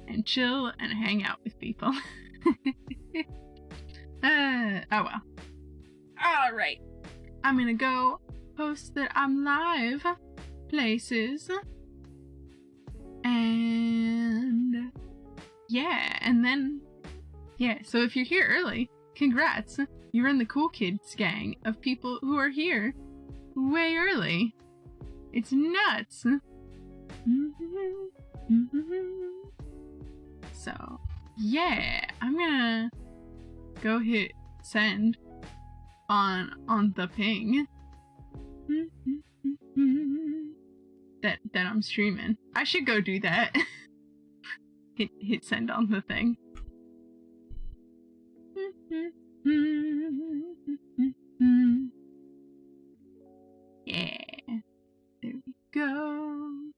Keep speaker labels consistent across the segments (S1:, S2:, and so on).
S1: and chill and hang out with people. Oh well. Alright. I'm gonna go post that I'm live places. And yeah, and then so if you're here early, congrats. You're in the cool kids gang of people who are here way early. It's nuts. So yeah, I'm gonna go hit send on the ping that I'm streaming. I should go do that. hit send on the thing. Yeah, there we go.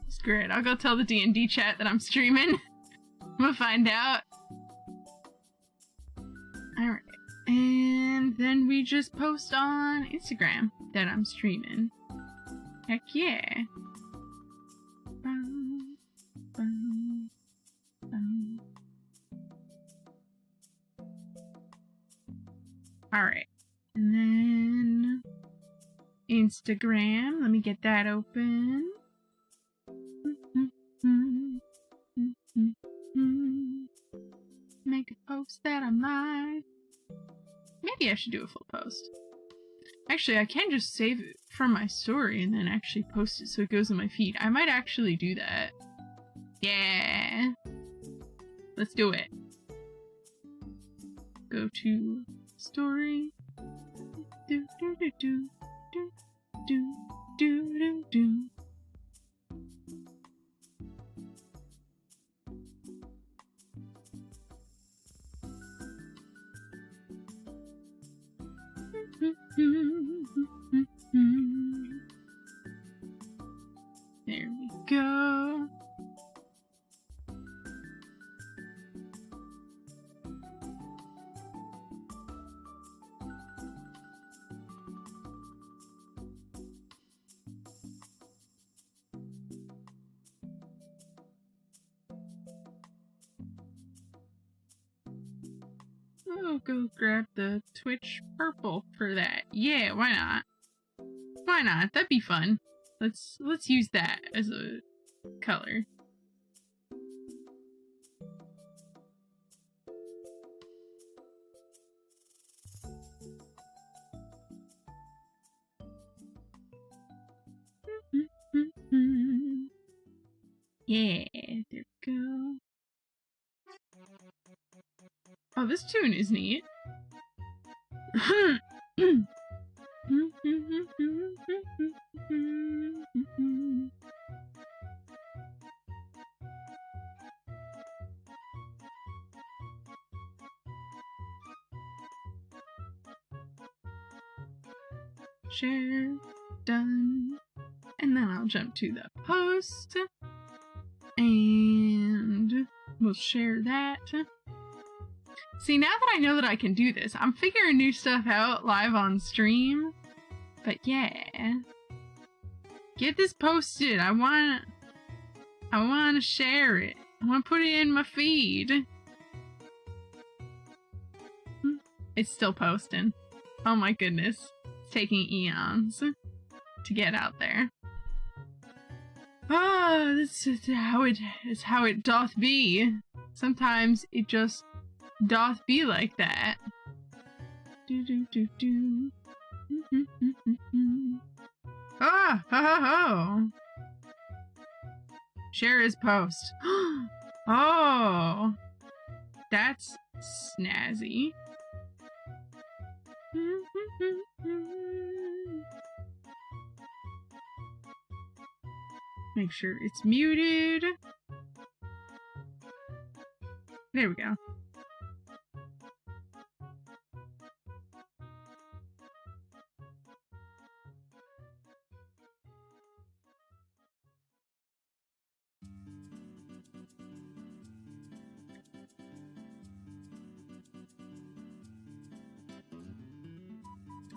S1: It's great. I'll go tell the D&D chat that I'm streaming. We'll find out. Alright. And then we just post on Instagram that I'm streaming. Heck yeah. Alright. And then Instagram. Let me get that open. Make a post that I'm live. Maybe I should do a full post. Actually, I can just save it from my story and then actually post it so it goes in my feed. I might actually do that. Yeah. Let's do it. Go to story. Do do do do do do do do do. There we go. I'll go grab the Twitch purple for that. Yeah, why not? Why not? That'd be fun. Let's use that as a color. Yeah, there we go. Oh, this tune is neat. Share, done. And then I'll jump to the post. And we'll share that. See, now that I know that I can do this, I'm figuring new stuff out live on stream. But yeah. Get this posted. I want to share it. I want to put it in my feed. It's still posting. Oh my goodness. It's taking eons to get out there. Ah, this is how it doth be. Sometimes it just doth be like that. Do do do do. Ah, ho ho ho. Share his post. Oh, that's snazzy. Make sure it's muted. There we go.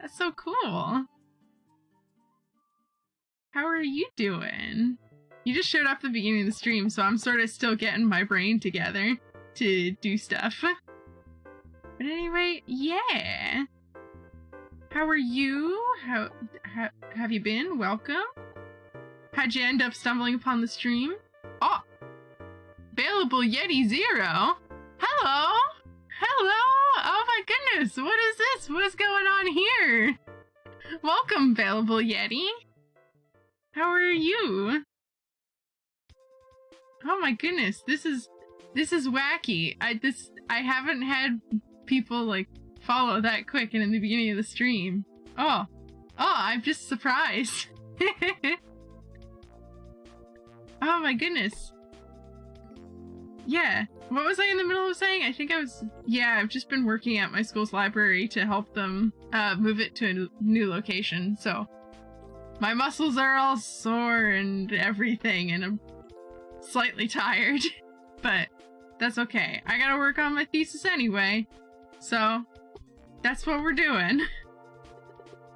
S1: That's so cool. How are you doing? You just showed up at the beginning of the stream, so I'm sort of still getting my brain together to do stuff. But anyway, yeah. How are you? How have you been? Welcome. How'd you end up stumbling upon the stream? Oh! Available Yeti Zero! Hello! Hello! Oh my goodness! What is this? What is going on here? Welcome, Available Yeti! How are you? Oh my goodness, this is wacky. I haven't had people like follow that quick and in the beginning of the stream. Oh, I'm just surprised. Oh my goodness. Yeah, what was I in the middle of saying? I think I've just been working at my school's library to help them move it to a new location, so my muscles are all sore and everything, and I'm slightly tired, but that's okay. I gotta work on my thesis anyway, so that's what we're doing.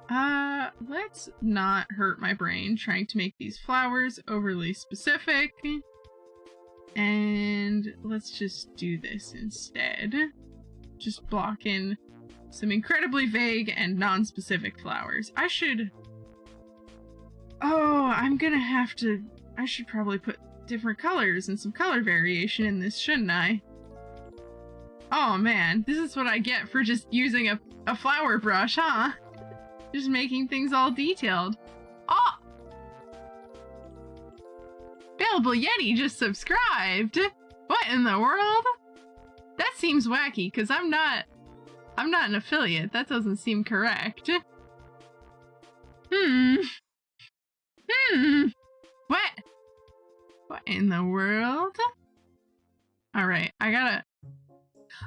S1: Let's not hurt my brain trying to make these flowers overly specific, and let's just do this instead. Just block in some incredibly vague and non-specific flowers. I should probably put different colors and some color variation in this, shouldn't I? Oh man, this is what I get for just using a flower brush, huh? Just making things all detailed. Oh! Available Yeti just subscribed! What in the world? That seems wacky, because I'm not an affiliate. That doesn't seem correct. What in the world? Alright, I gotta...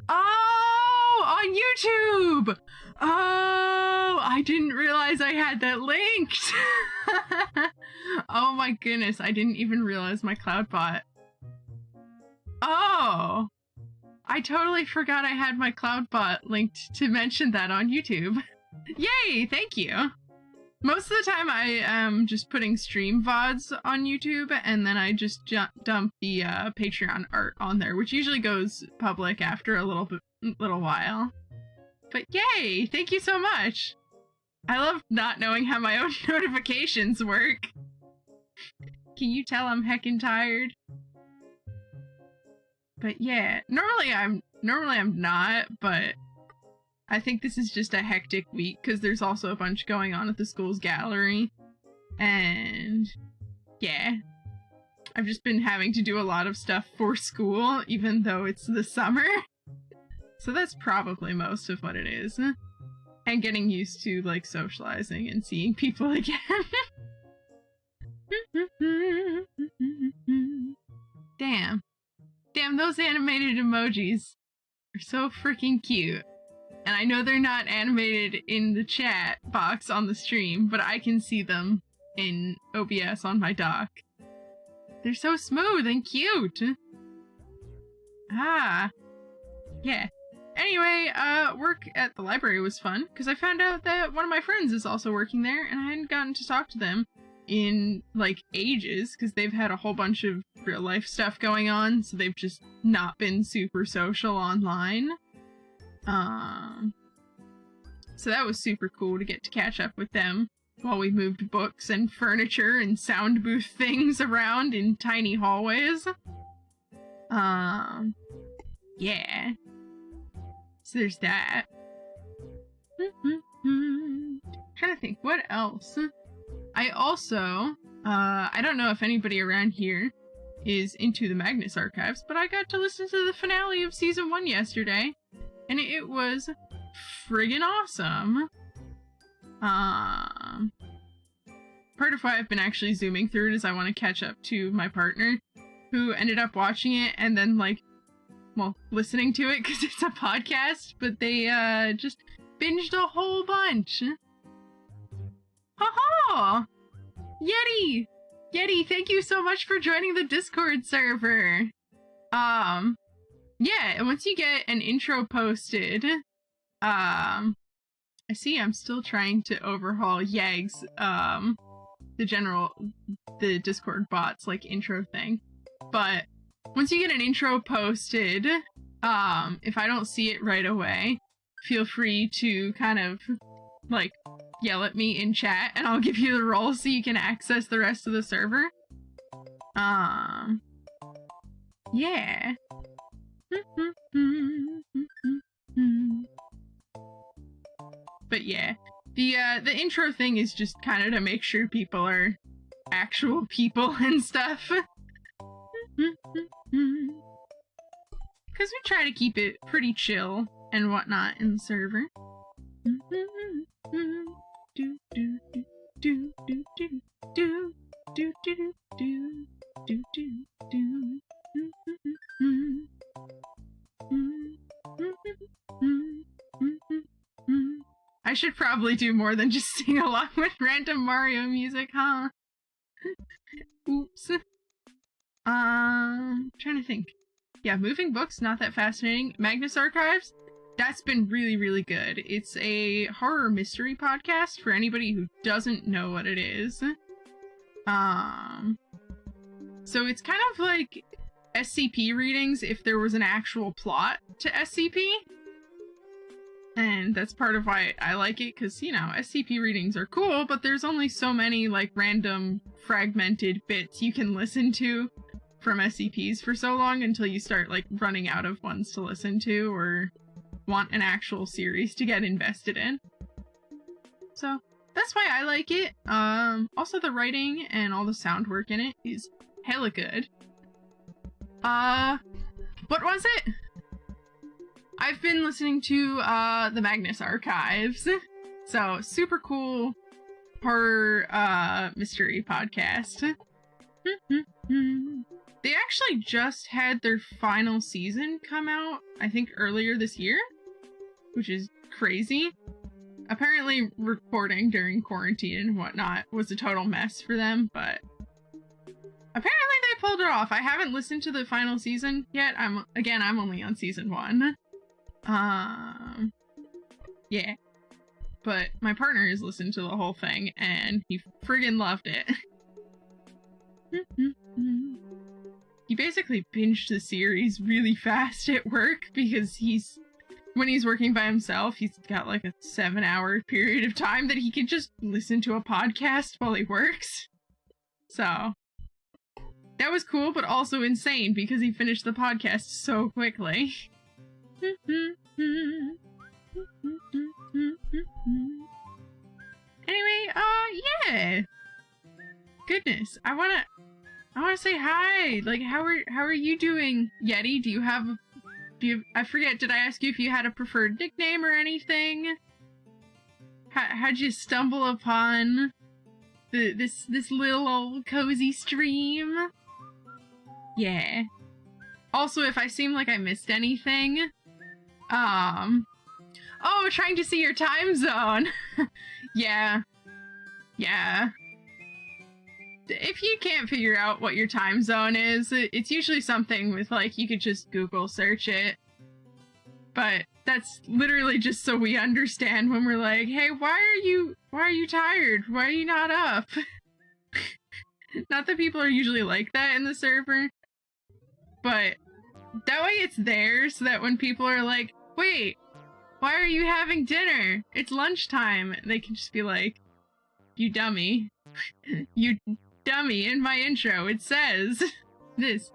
S1: Oh! Oh, on YouTube! Oh, I didn't realize I had that linked! Oh my goodness, I didn't even realize my CloudBot. Oh! I totally forgot I had my CloudBot linked to mention that on YouTube. Yay, thank you! Most of the time I am just putting stream VODs on YouTube, and then I just dump the Patreon art on there, which usually goes public after a little while. But yay! Thank you so much! I love not knowing how my own notifications work. Can you tell I'm heckin' tired? But yeah, normally I'm not, but I think this is just a hectic week because there's also a bunch going on at the school's gallery. And yeah, I've just been having to do a lot of stuff for school, even though it's the summer. So that's probably most of what it is. And getting used to, like, socializing and seeing people again. Damn. Damn, those animated emojis are so freaking cute. And I know they're not animated in the chat box on the stream, but I can see them in OBS on my dock. They're so smooth and cute! Ah. Yeah. Anyway, work at the library was fun, because I found out that one of my friends is also working there, and I hadn't gotten to talk to them in, like, ages, because they've had a whole bunch of real-life stuff going on, so they've just not been super social online. So that was super cool to get to catch up with them while we moved books and furniture and sound booth things around in tiny hallways. Yeah. So there's that. Trying to think, what else? I also, I don't know if anybody around here is into the Magnus Archives, but I got to listen to the finale of Season 1 yesterday, and it was friggin' awesome. Part of why I've been actually zooming through it is I want to catch up to my partner, who ended up watching it and then, like, well, listening to it because it's a podcast, but they just binged a whole bunch. Haha! Yeti! Yeti, thank you so much for joining the Discord server. Yeah, and once you get an intro posted, I see I'm still trying to overhaul Yag's, the Discord bots, like, intro thing. But once you get an intro posted, if I don't see it right away, feel free to kind of, like, yell at me in chat, and I'll give you the role so you can access the rest of the server. Yeah. But yeah, the intro thing is just kind of to make sure people are actual people and stuff. Because we try to keep it pretty chill and whatnot in the server. I should probably do more than just sing along with random Mario music, huh? Oops. Trying to think. Yeah, moving books, not that fascinating. Magnus Archives, that's been really, really good. It's a horror mystery podcast for anybody who doesn't know what it is. So it's kind of like SCP readings if there was an actual plot to SCP. And that's part of why I like it, because, you know, SCP readings are cool, but there's only so many, like, random fragmented bits you can listen to from SCPs for so long until you start, like, running out of ones to listen to or want an actual series to get invested in. So that's why I like it. Also the writing and all the sound work in it is hella good. What was it? I've been listening to the Magnus Archives. So super cool horror mystery podcast. They actually just had their final season come out, I think earlier this year. which is crazy. Apparently recording during quarantine and whatnot was a total mess for them, but apparently they pulled it off. I haven't listened to the final season yet. I'm only on season 1. Yeah. But my partner has listened to the whole thing and he friggin' loved it. He basically binged the series really fast at work because when he's working by himself, he's got like a 7-hour period of time that he can just listen to a podcast while he works. So that was cool, but also insane because he finished the podcast so quickly. Anyway, yeah. Goodness, I wanna say hi. Like, how are you doing, Yeti? Do you have I forget, did I ask you if you had a preferred nickname or anything? How'd you stumble upon this little old cozy stream? Yeah. Also, if I seem like I missed anything, oh, trying to see your time zone. Yeah. If you can't figure out what your time zone is, it's usually something with, like, you could just Google search it. But that's literally just so we understand when we're like, hey, why are you tired? Why are you not up? Not that people are usually like that in the server, but that way it's there so that when people are like, wait, why are you having dinner? It's lunchtime. They can just be like, you dummy. You dummy, in my intro it says this.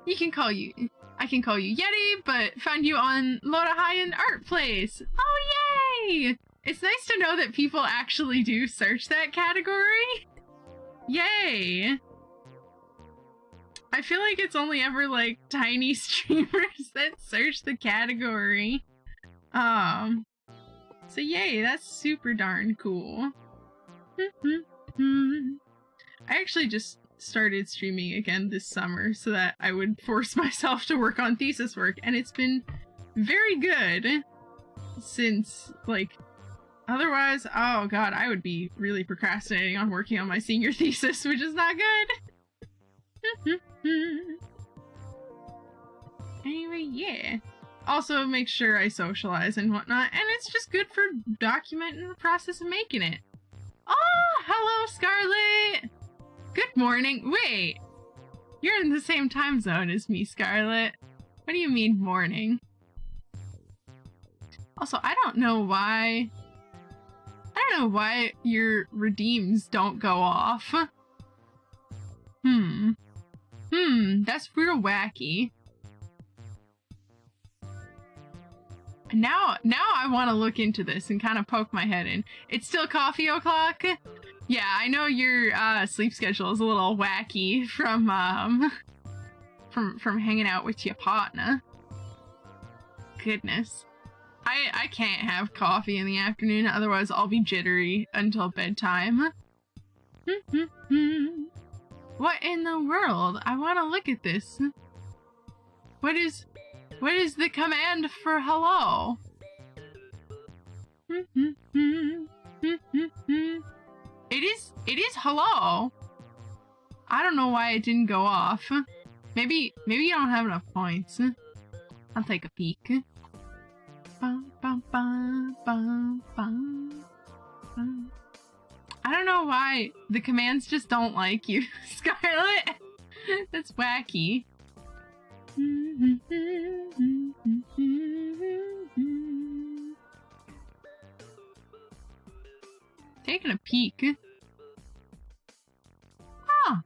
S1: I can call you Yeti, but found you on Loda High and Art Place. Oh, yay! It's nice to know that people actually do search that category. Yay! I feel like it's only ever like tiny streamers that search the category. So yay, that's super darn cool. I actually just started streaming again this summer so that I would force myself to work on thesis work, and it's been very good since, like, otherwise, oh god, I would be really procrastinating on working on my senior thesis, which is not good. Anyway, yeah. Also, make sure I socialize and whatnot, and it's just good for documenting the process of making it. Oh, hello, Scarlet! Good morning. Wait, you're in the same time zone as me, Scarlet. What do you mean morning? Also, I don't know why your redeems don't go off. That's real wacky. Now I want to look into this and kind of poke my head in. It's still coffee o'clock? Yeah, I know your sleep schedule is a little wacky from hanging out with your partner. Goodness. I can't have coffee in the afternoon, otherwise I'll be jittery until bedtime. What in the world? I want to look at this. What is the command for hello? It is hello. I don't know why it didn't go off. Maybe you don't have enough points. I'll take a peek. I don't know why the commands just don't like you, Scarlet. That's wacky. Taking a peek. Huh.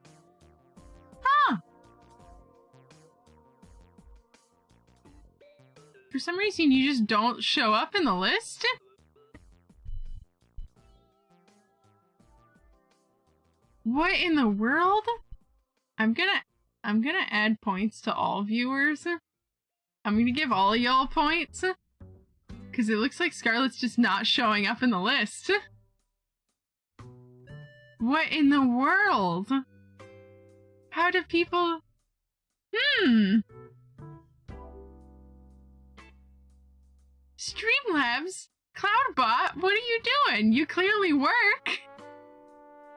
S1: For some reason, you just don't show up in the list? What in the world? I'm gonna add points to all viewers. I'm gonna give all of y'all points. Because it looks like Scarlet's just not showing up in the list. What in the world? How do people... Streamlabs? Cloudbot, what are you doing? You clearly work.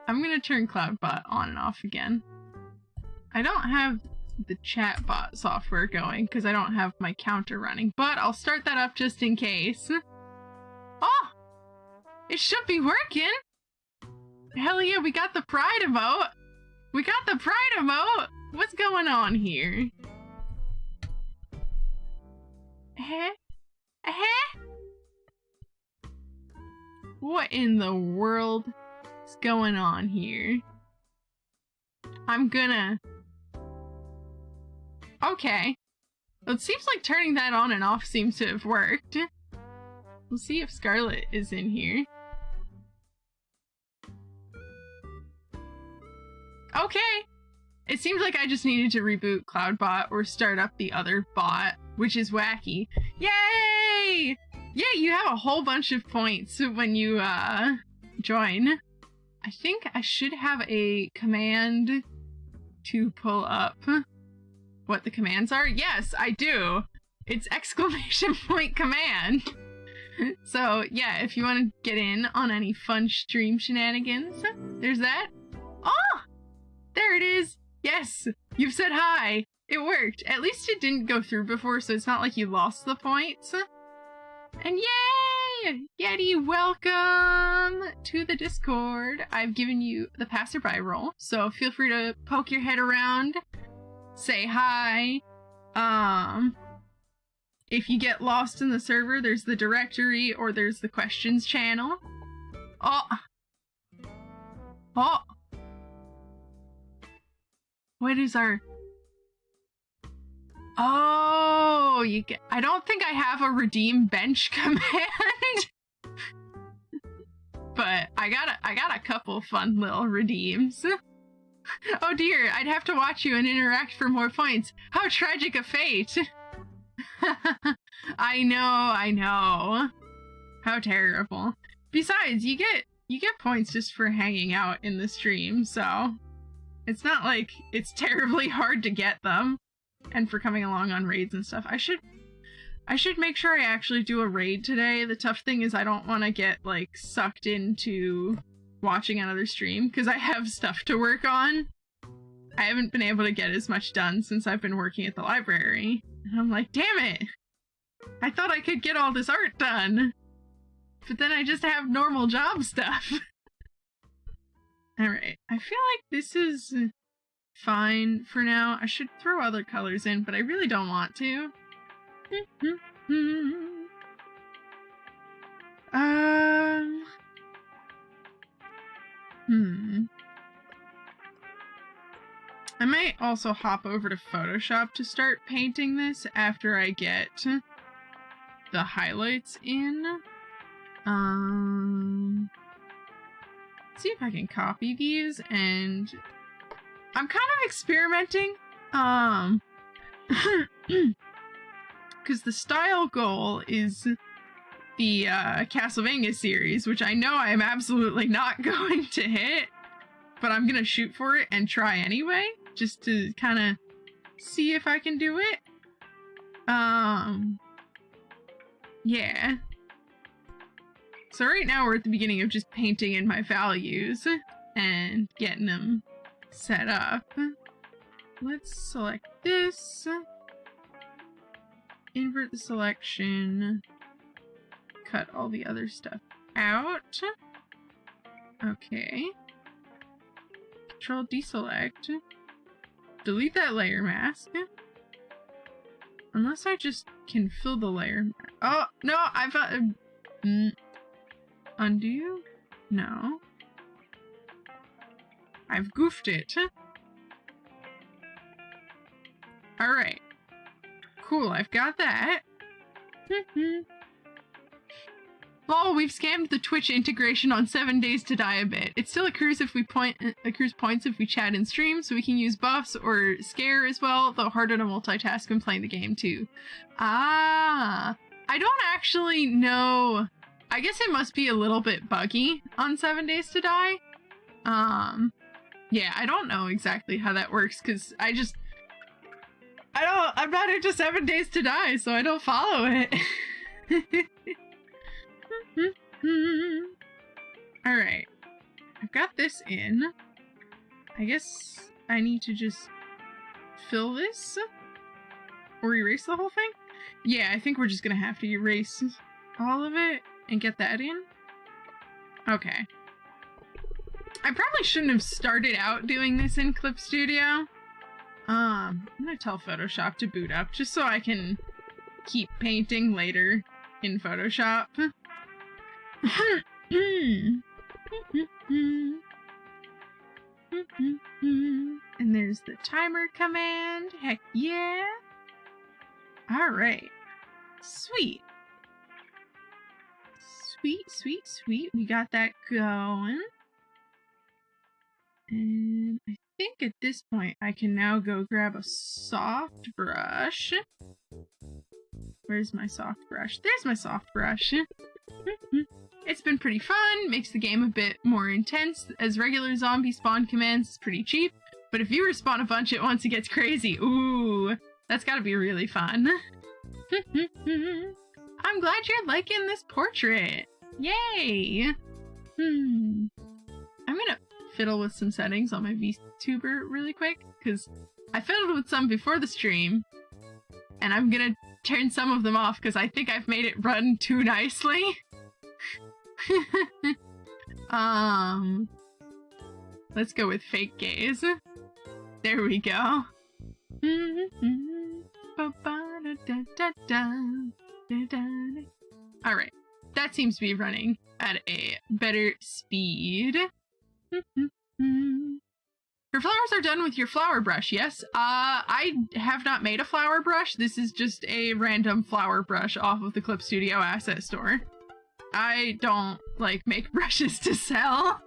S1: I'm gonna turn Cloudbot on and off again. I don't have the chatbot software going because I don't have my counter running, but I'll start that up just in case. Oh! It should be working! Hell yeah, we got the pride emote! We got the pride emote! What's going on here? What in the world is going on here? I'm gonna... Okay. Well, it seems like turning that on and off seems to have worked. We'll see if Scarlet is in here. Okay! It seems like I just needed to reboot Cloudbot or start up the other bot, which is wacky. Yay! Yeah, you have a whole bunch of points when you, join. I think I should have a command to pull up what the commands are. Yes, I do! It's exclamation point command! So, yeah, if you want to get in on any fun stream shenanigans, there's that. Oh! There it is! Yes! You've said hi! It worked! At least it didn't go through before, so it's not like you lost the points. And yay! Yeti, welcome to the Discord. I've given you the passerby role, so feel free to poke your head around, say hi. If you get lost in the server, there's the directory or there's the questions channel. Oh! Oh! What is our... Oh, you get... I don't think I have a redeem bench command. But I got a couple fun little redeems. Oh dear, I'd have to watch you and interact for more points. How tragic a fate. I know. How terrible. Besides, you get points just for hanging out in the stream, so it's not like it's terribly hard to get them. And for coming along on raids and stuff. I should make sure I actually do a raid today. The tough thing is I don't want to get, like, sucked into watching another stream, because I have stuff to work on. I haven't been able to get as much done since I've been working at the library. And I'm like, damn it! I thought I could get all this art done! But then I just have normal job stuff. Alright, I feel like this is fine for now. I should throw other colors in, but I really don't want to. I might also hop over to Photoshop to start painting this after I get the highlights in. See if I can copy these, and I'm kind of experimenting, because the style goal is the Castlevania series, which I know I am absolutely not going to hit, but I'm gonna shoot for it and try anyway, just to kind of see if I can do it. Yeah. So right now we're at the beginning of just painting in my values and getting them set up. Let's select this. Invert the selection. Cut all the other stuff out. Okay. Control deselect. Delete that layer mask. Unless I just can fill the layer. Oh, no, I've... undo? No. I've goofed it. Alright. Cool, I've got that. Lol, we've scammed the Twitch integration on 7 Days to Die a bit. It still accrues if we accrues points if we chat in stream, so we can use buffs or scare as well, though harder to multitask when playing the game too. Ah, I don't actually know. I guess it must be a little bit buggy on 7 Days to Die. Yeah, I don't know exactly how that works, because I'm not into 7 Days to Die, so I don't follow it. Alright. I've got this in. I guess I need to just fill this? Or erase the whole thing? Yeah, I think we're just gonna have to erase all of it and get that in. Okay. I probably shouldn't have started out doing this in Clip Studio. I'm gonna tell Photoshop to boot up just so I can keep painting later in Photoshop. And there's the timer command. Heck yeah. Alright. Sweet. Sweet, sweet, sweet. We got that going. And I think at this point I can now go grab a soft brush. Where's my soft brush? There's my soft brush. It's been pretty fun, makes the game a bit more intense, as regular zombie spawn commands is pretty cheap, but if you respawn a bunch at once it gets crazy. Ooh, that's gotta be really fun. I'm glad you're liking this portrait. Yay! I'm gonna fiddle with some settings on my VTuber really quick, because I fiddled with some before the stream, and I'm gonna turn some of them off because I think I've made it run too nicely. Let's go with fake gaze. There we go. Alright, that seems to be running at a better speed. Your flowers are done with your flower brush, yes? I have not made a flower brush. This is just a random flower brush off of the Clip Studio asset store. I don't, like, make brushes to sell.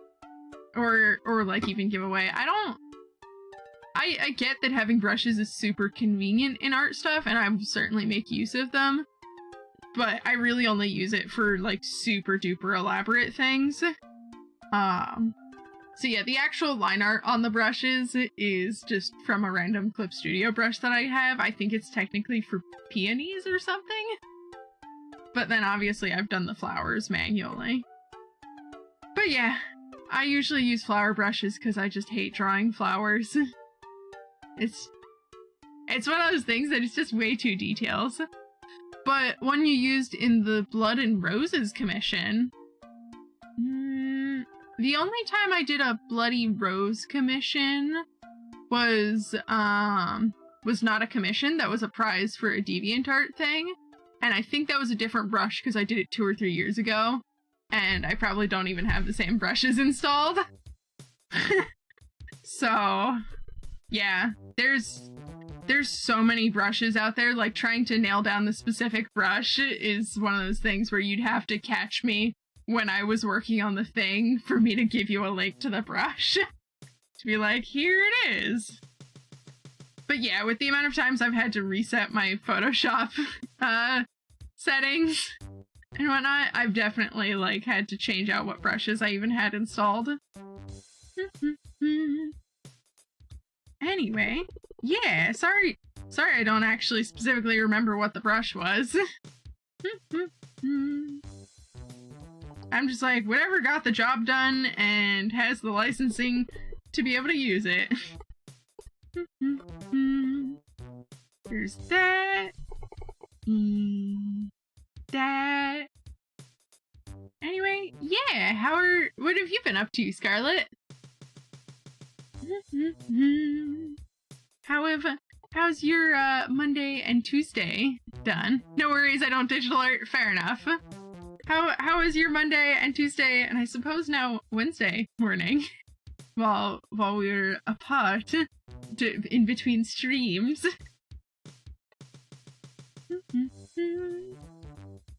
S1: Or like, even give away. I get that having brushes is super convenient in art stuff, and I will certainly make use of them. But I really only use it for, like, super duper elaborate things. So yeah, the actual line art on the brushes is just from a random Clip Studio brush that I have. I think it's technically for peonies or something. But then obviously I've done the flowers manually. But yeah, I usually use flower brushes because I just hate drawing flowers. It's one of those things that it's just way too details. But one you used in the Blood and Roses commission, the only time I did a Bloody Rose commission was not a commission, that was a prize for a DeviantArt thing. And I think that was a different brush because I did it 2 or 3 years ago. And I probably don't even have the same brushes installed. So, yeah, there's so many brushes out there, like trying to nail down the specific brush is one of those things where you'd have to catch me when I was working on the thing for me to give you a link to the brush. To be like, here it is. But yeah, with the amount of times I've had to reset my Photoshop settings and whatnot, I've definitely like had to change out what brushes I even had installed. Anyway, yeah, sorry I don't actually specifically remember what the brush was. I'm just like, whatever got the job done and has the licensing to be able to use it. There's that. That. Anyway, yeah, what have you been up to, Scarlett? How's your Monday and Tuesday done? No worries, I don't digital art, fair enough. How is your Monday and Tuesday, and I suppose now Wednesday morning, while we were apart, in between streams?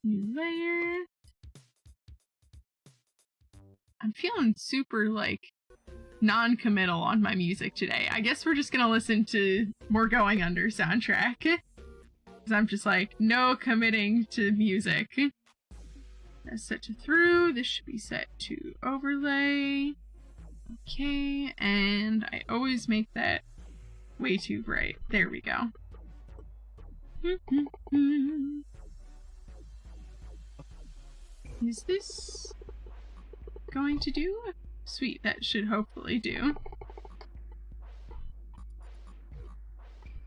S1: New layer. I'm feeling super, like, non-committal on my music today. I guess we're just gonna listen to more Going Under soundtrack. Because I'm just like, no committing to music. That's set to through. This should be set to overlay. Okay, and I always make that way too bright. There we go. Is this going to do? Sweet, that should hopefully do.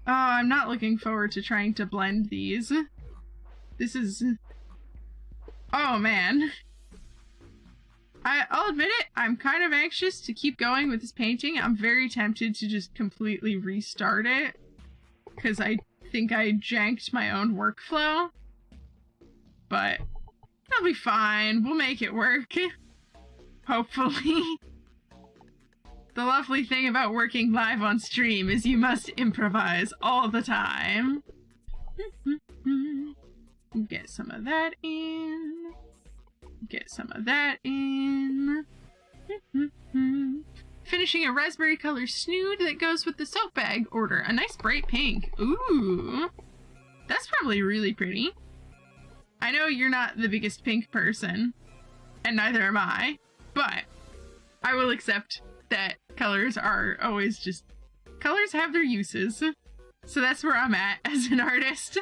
S1: Oh, I'm not looking forward to trying to blend these. This is... Oh, man. I'll admit it, I'm kind of anxious to keep going with this painting. I'm very tempted to just completely restart it, because I think I janked my own workflow. But it'll be fine. We'll make it work. Hopefully. The lovely thing about working live on stream is you must improvise all the time. Get some of that in. Get some of that in. Finishing a raspberry color snood that goes with the soap bag order. A nice bright pink. Ooh. That's probably really pretty. I know you're not the biggest pink person, and neither am I, but I will accept that colors are always just... Colors have their uses. So that's where I'm at as an artist.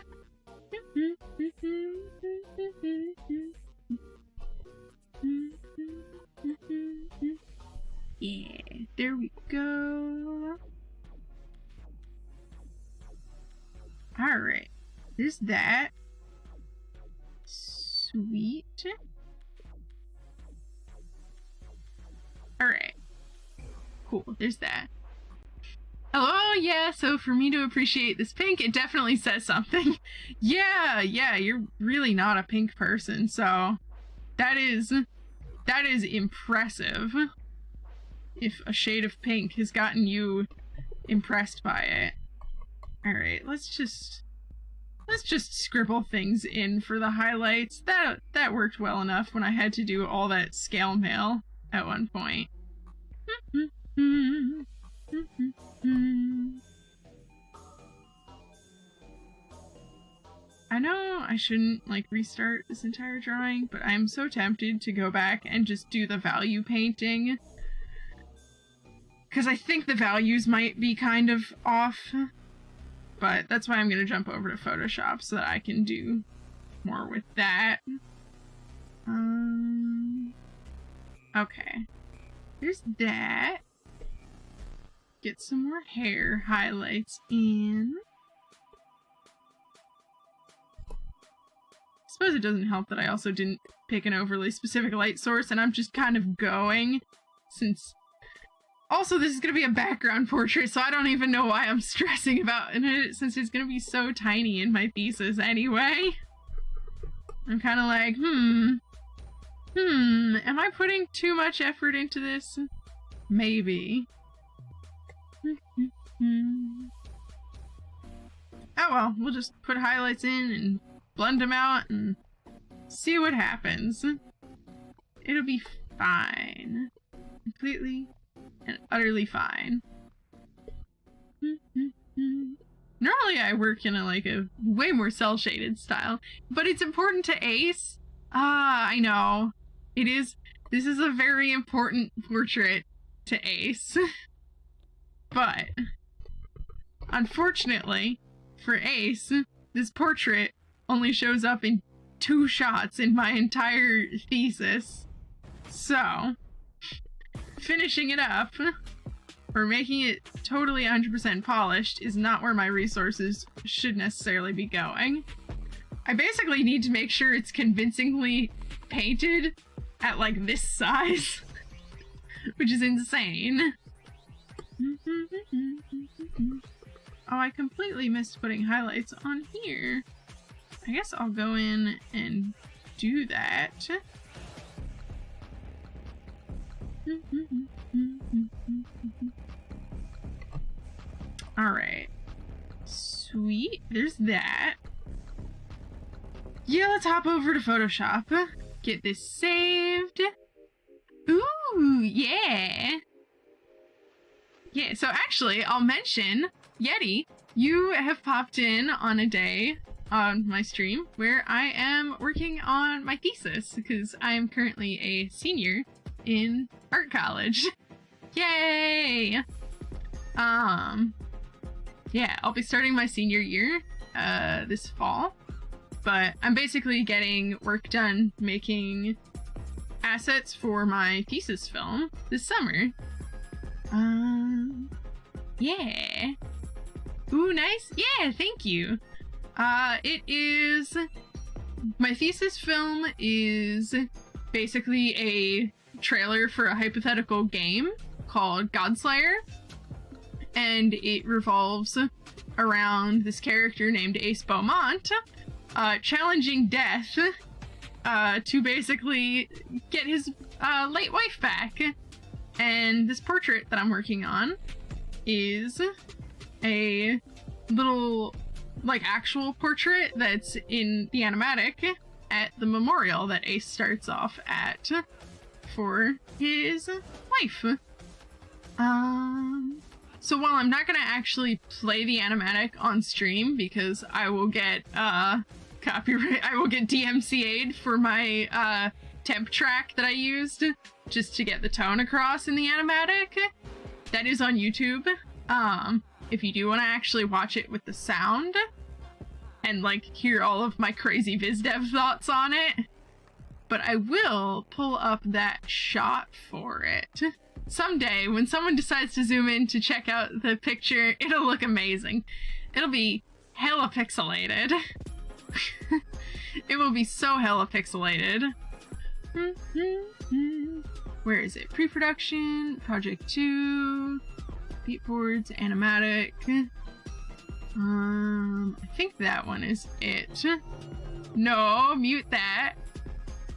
S1: Yeah, there we go. Alright, there's that. Sweet. Alright. Cool, there's that. Oh yeah, so for me to appreciate this pink, it definitely says something. Yeah, you're really not a pink person, so that is impressive. If a shade of pink has gotten you impressed by it. Alright, let's just scribble things in for the highlights. That worked well enough when I had to do all that scale mail at one point. I know I shouldn't like restart this entire drawing, but I'm so tempted to go back and just do the value painting. Because I think the values might be kind of off. But that's why I'm going to jump over to Photoshop so that I can do more with that. Okay. There's that. Get some more hair highlights in. I suppose it doesn't help that I also didn't pick an overly specific light source and I'm just kind of going since... Also, this is going to be a background portrait, so I don't even know why I'm stressing about it, since it's going to be so tiny in my thesis anyway. I'm kind of like, am I putting too much effort into this? Maybe. Oh well, we'll just put highlights in and blend them out and see what happens. It'll be fine. Completely and utterly fine. Normally I work in a way more cell shaded style, but it's important to Ace. I know. It is. This is a very important portrait to Ace. But unfortunately for Ace, this portrait only shows up in 2 shots in my entire thesis. So finishing it up, or making it totally 100% polished, is not where my resources should necessarily be going. I basically need to make sure it's convincingly painted at like this size, which is insane. Oh, I completely missed putting highlights on here. I guess I'll go in and do that. Alright. Sweet. There's that. Yeah, let's hop over to Photoshop. Get this saved. Ooh, yeah. Yeah, so actually, I'll mention, Yeti, you have popped in on a day on my stream where I am working on my thesis, because I am currently a senior in art college. Yay! Yeah, I'll be starting my senior year this fall, but I'm basically getting work done making assets for my thesis film this summer. Yeah. Ooh, nice. Yeah, thank you. It is... My thesis film is basically a trailer for a hypothetical game called Godslayer, and it revolves around this character named Ace Beaumont, challenging death, to basically get his, late wife back. And this portrait that I'm working on is a little, like, actual portrait that's in the animatic at the memorial that Ace starts off at for his wife. So while I'm not gonna actually play the animatic on stream because I will get copyright, I will get DMCA'd for my temp track that I used just to get the tone across in the animatic. That is on YouTube. If you do want to actually watch it with the sound and like hear all of my crazy viz dev thoughts on it, but I will pull up that shot for it. Someday, when someone decides to zoom in to check out the picture, it'll look amazing. It'll be hella pixelated. It will be so hella pixelated. Where is it? Pre-production, Project 2, Beatboards, Animatic. I think that one is it. No, mute that.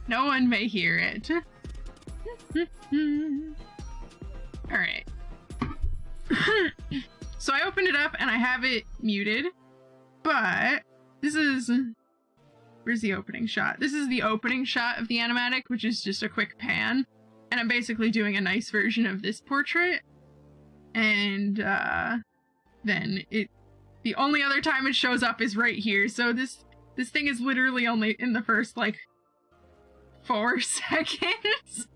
S1: No one may hear it. Alright. So I opened it up and I have it muted, but this is... Where's the opening shot? This is the opening shot of the animatic, which is just a quick pan. And I'm basically doing a nice version of this portrait. And then the only other time it shows up is right here. So this thing is literally only in the first, like, 4 seconds.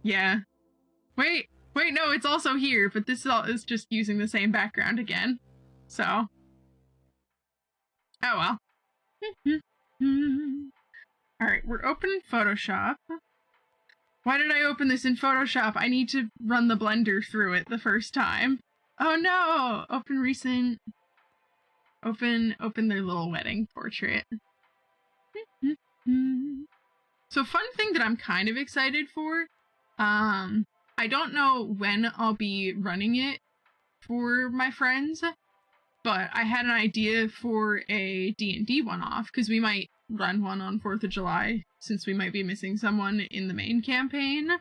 S1: Yeah. Wait, no, it's also here, but this is just using the same background again. So. Oh well. Alright, we're opening Photoshop. Why did I open this in Photoshop? I need to run the blender through it the first time. Oh no! Open recent. Open their little wedding portrait. So fun thing that I'm kind of excited for. I don't know when I'll be running it for my friends, but I had an idea for a D&D one-off, because we might run one on 4th of July, since we might be missing someone in the main campaign.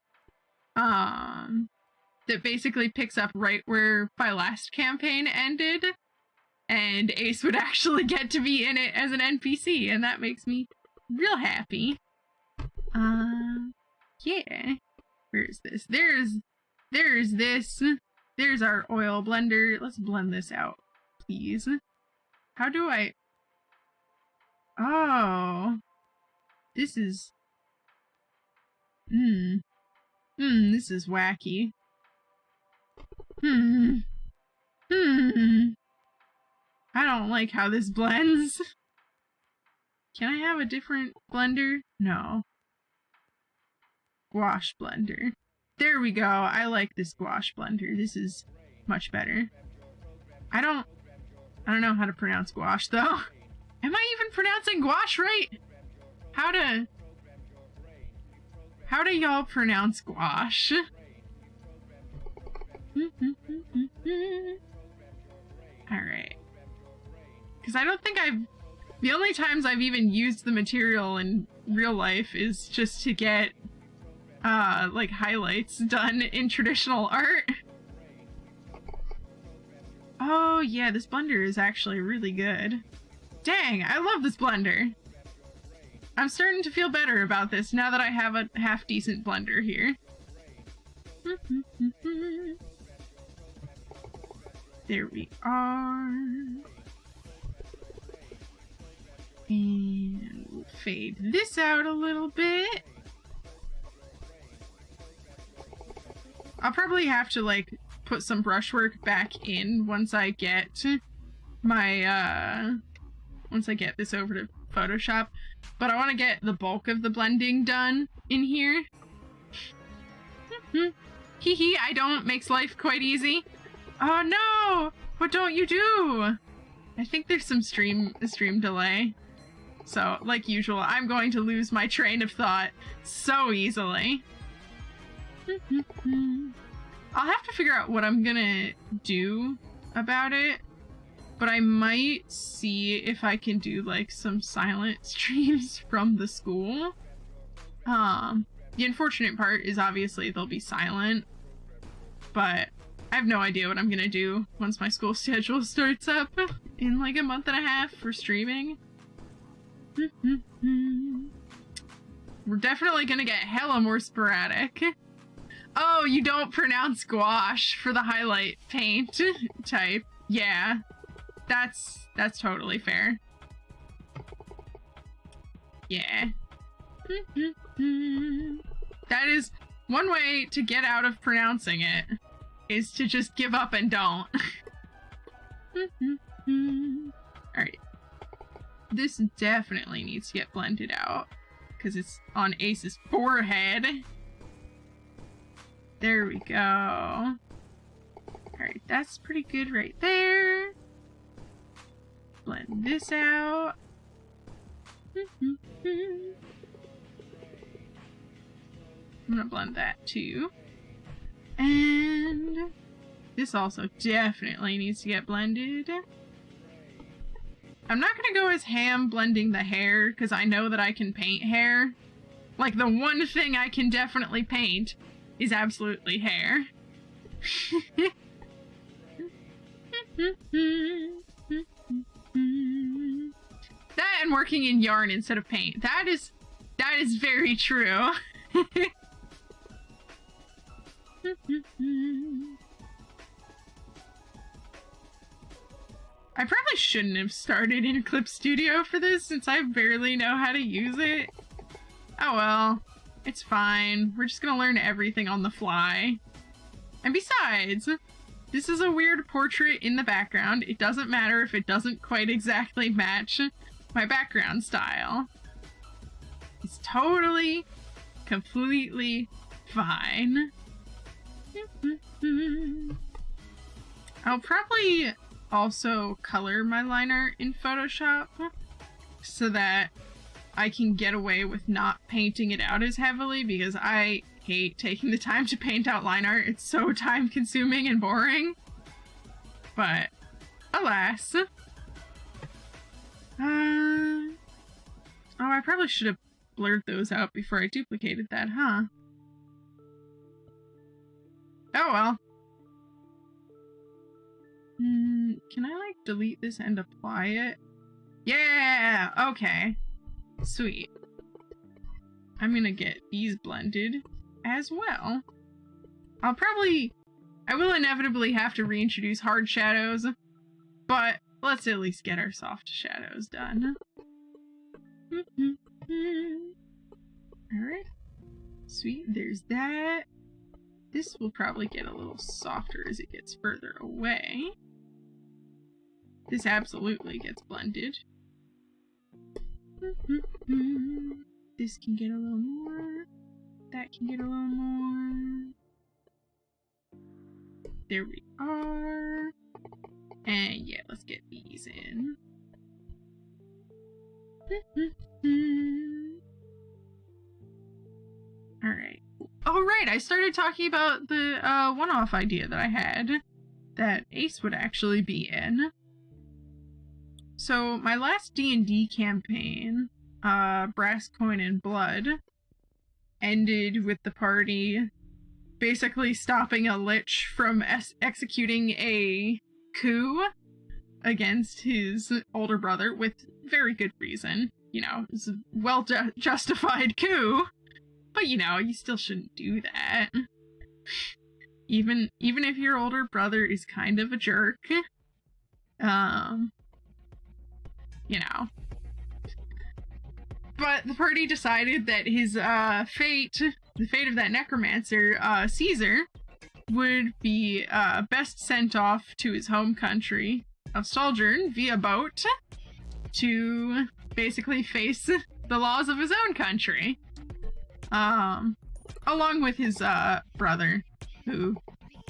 S1: That basically picks up right where my last campaign ended, and Ace would actually get to be in it as an NPC, and that makes me real happy. Yeah. Where is this? There's this. There's our oil blender. Let's blend this out, please. How do I... Oh. This is... This is wacky. I don't like how this blends. Can I have a different blender? No. Gouache blender. There we go. I like this gouache blender. This is much better. I don't know how to pronounce gouache though. Am I even pronouncing gouache right? How do y'all pronounce gouache? Alright. Because I don't think the only times I've even used the material in real life is just to get like highlights done in traditional art. Oh yeah, this blender is actually really good. Dang, I love this blender. I'm starting to feel better about this now that I have a half-decent blender here. There we are. And we'll fade this out a little bit. I'll probably have to, like, put some brushwork back in once I get my, once I get this over to Photoshop, but I want to get the bulk of the blending done in here. Hee hee, I don't, makes life quite easy. Oh no! What don't you do? I think there's some stream delay. So, like usual, I'm going to lose my train of thought so easily. I'll have to figure out what I'm gonna do about it, but I might see if I can do like some silent streams from the school. The unfortunate part is obviously they'll be silent, but I have no idea what I'm gonna do once my school schedule starts up in like a month and a half for streaming. We're definitely gonna get hella more sporadic. Oh, you don't pronounce gouache for the highlight paint type. Yeah, that's totally fair. Yeah. That is one way to get out of pronouncing it, is to just give up and don't. Alright. This definitely needs to get blended out, because it's on Ace's forehead. There we go. Alright, that's pretty good right there. Blend this out. I'm gonna blend that too. And this also definitely needs to get blended. I'm not gonna go as ham blending the hair, because I know that I can paint hair. Like, the one thing I can definitely paint is absolutely hair. That and working in yarn instead of paint. That is very true. I probably shouldn't have started in Clip Studio for this, since I barely know how to use it. Oh well, it's fine. We're just gonna learn everything on the fly. And besides, this is a weird portrait in the background. It doesn't matter if it doesn't quite exactly match my background style. It's totally, completely fine. I'll probably also color my liner in Photoshop so that I can get away with not painting it out as heavily, because I hate taking the time to paint out line art. It's so time consuming and boring. But alas. Oh, I probably should have blurred those out before I duplicated that, huh? Oh well. Can I like delete this and apply it? Yeah! Okay. Sweet. I'm gonna get these blended as well. I will inevitably have to reintroduce hard shadows, but let's at least get our soft shadows done. Alright. Sweet, there's that. This will probably get a little softer as it gets further away. This absolutely gets blended. This can get a little more. That can get a little more. There we are. And yeah, let's get these in. Alright. Oh right, I started talking about the one-off idea that I had that Ace would actually be in. So my last D&D campaign, Brass, Coin, and Blood, ended with the party basically stopping a lich from executing a coup against his older brother with very good reason. You know, it's a well-justified coup, but you know, you still shouldn't do that. Even if your older brother is kind of a jerk, you know. But the party decided that his fate, the fate of that necromancer, Caesar, would be best sent off to his home country of 𝐲𝐲 via boat to basically face the laws of his own country. Along with his brother, who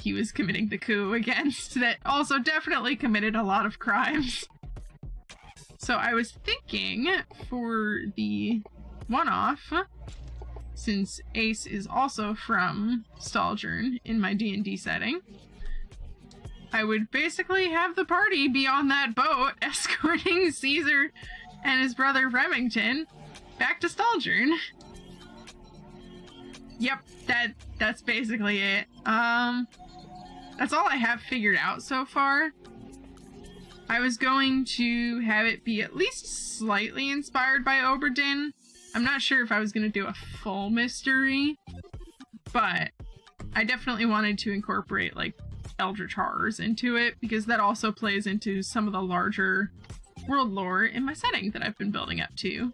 S1: he was committing the coup against, that also definitely committed a lot of crimes. So I was thinking for the one-off, since Ace is also from 𝐲𝐲 in my D&D setting, I would basically have the party be on that boat escorting Caesar and his brother Remington back to 𝐲𝐲. Yep, that's basically it. That's all I have figured out so far. I was going to have it be at least slightly inspired by Oberdin. I'm not sure if I was going to do a full mystery, but I definitely wanted to incorporate like eldritch horrors into it, because that also plays into some of the larger world lore in my setting that I've been building up to.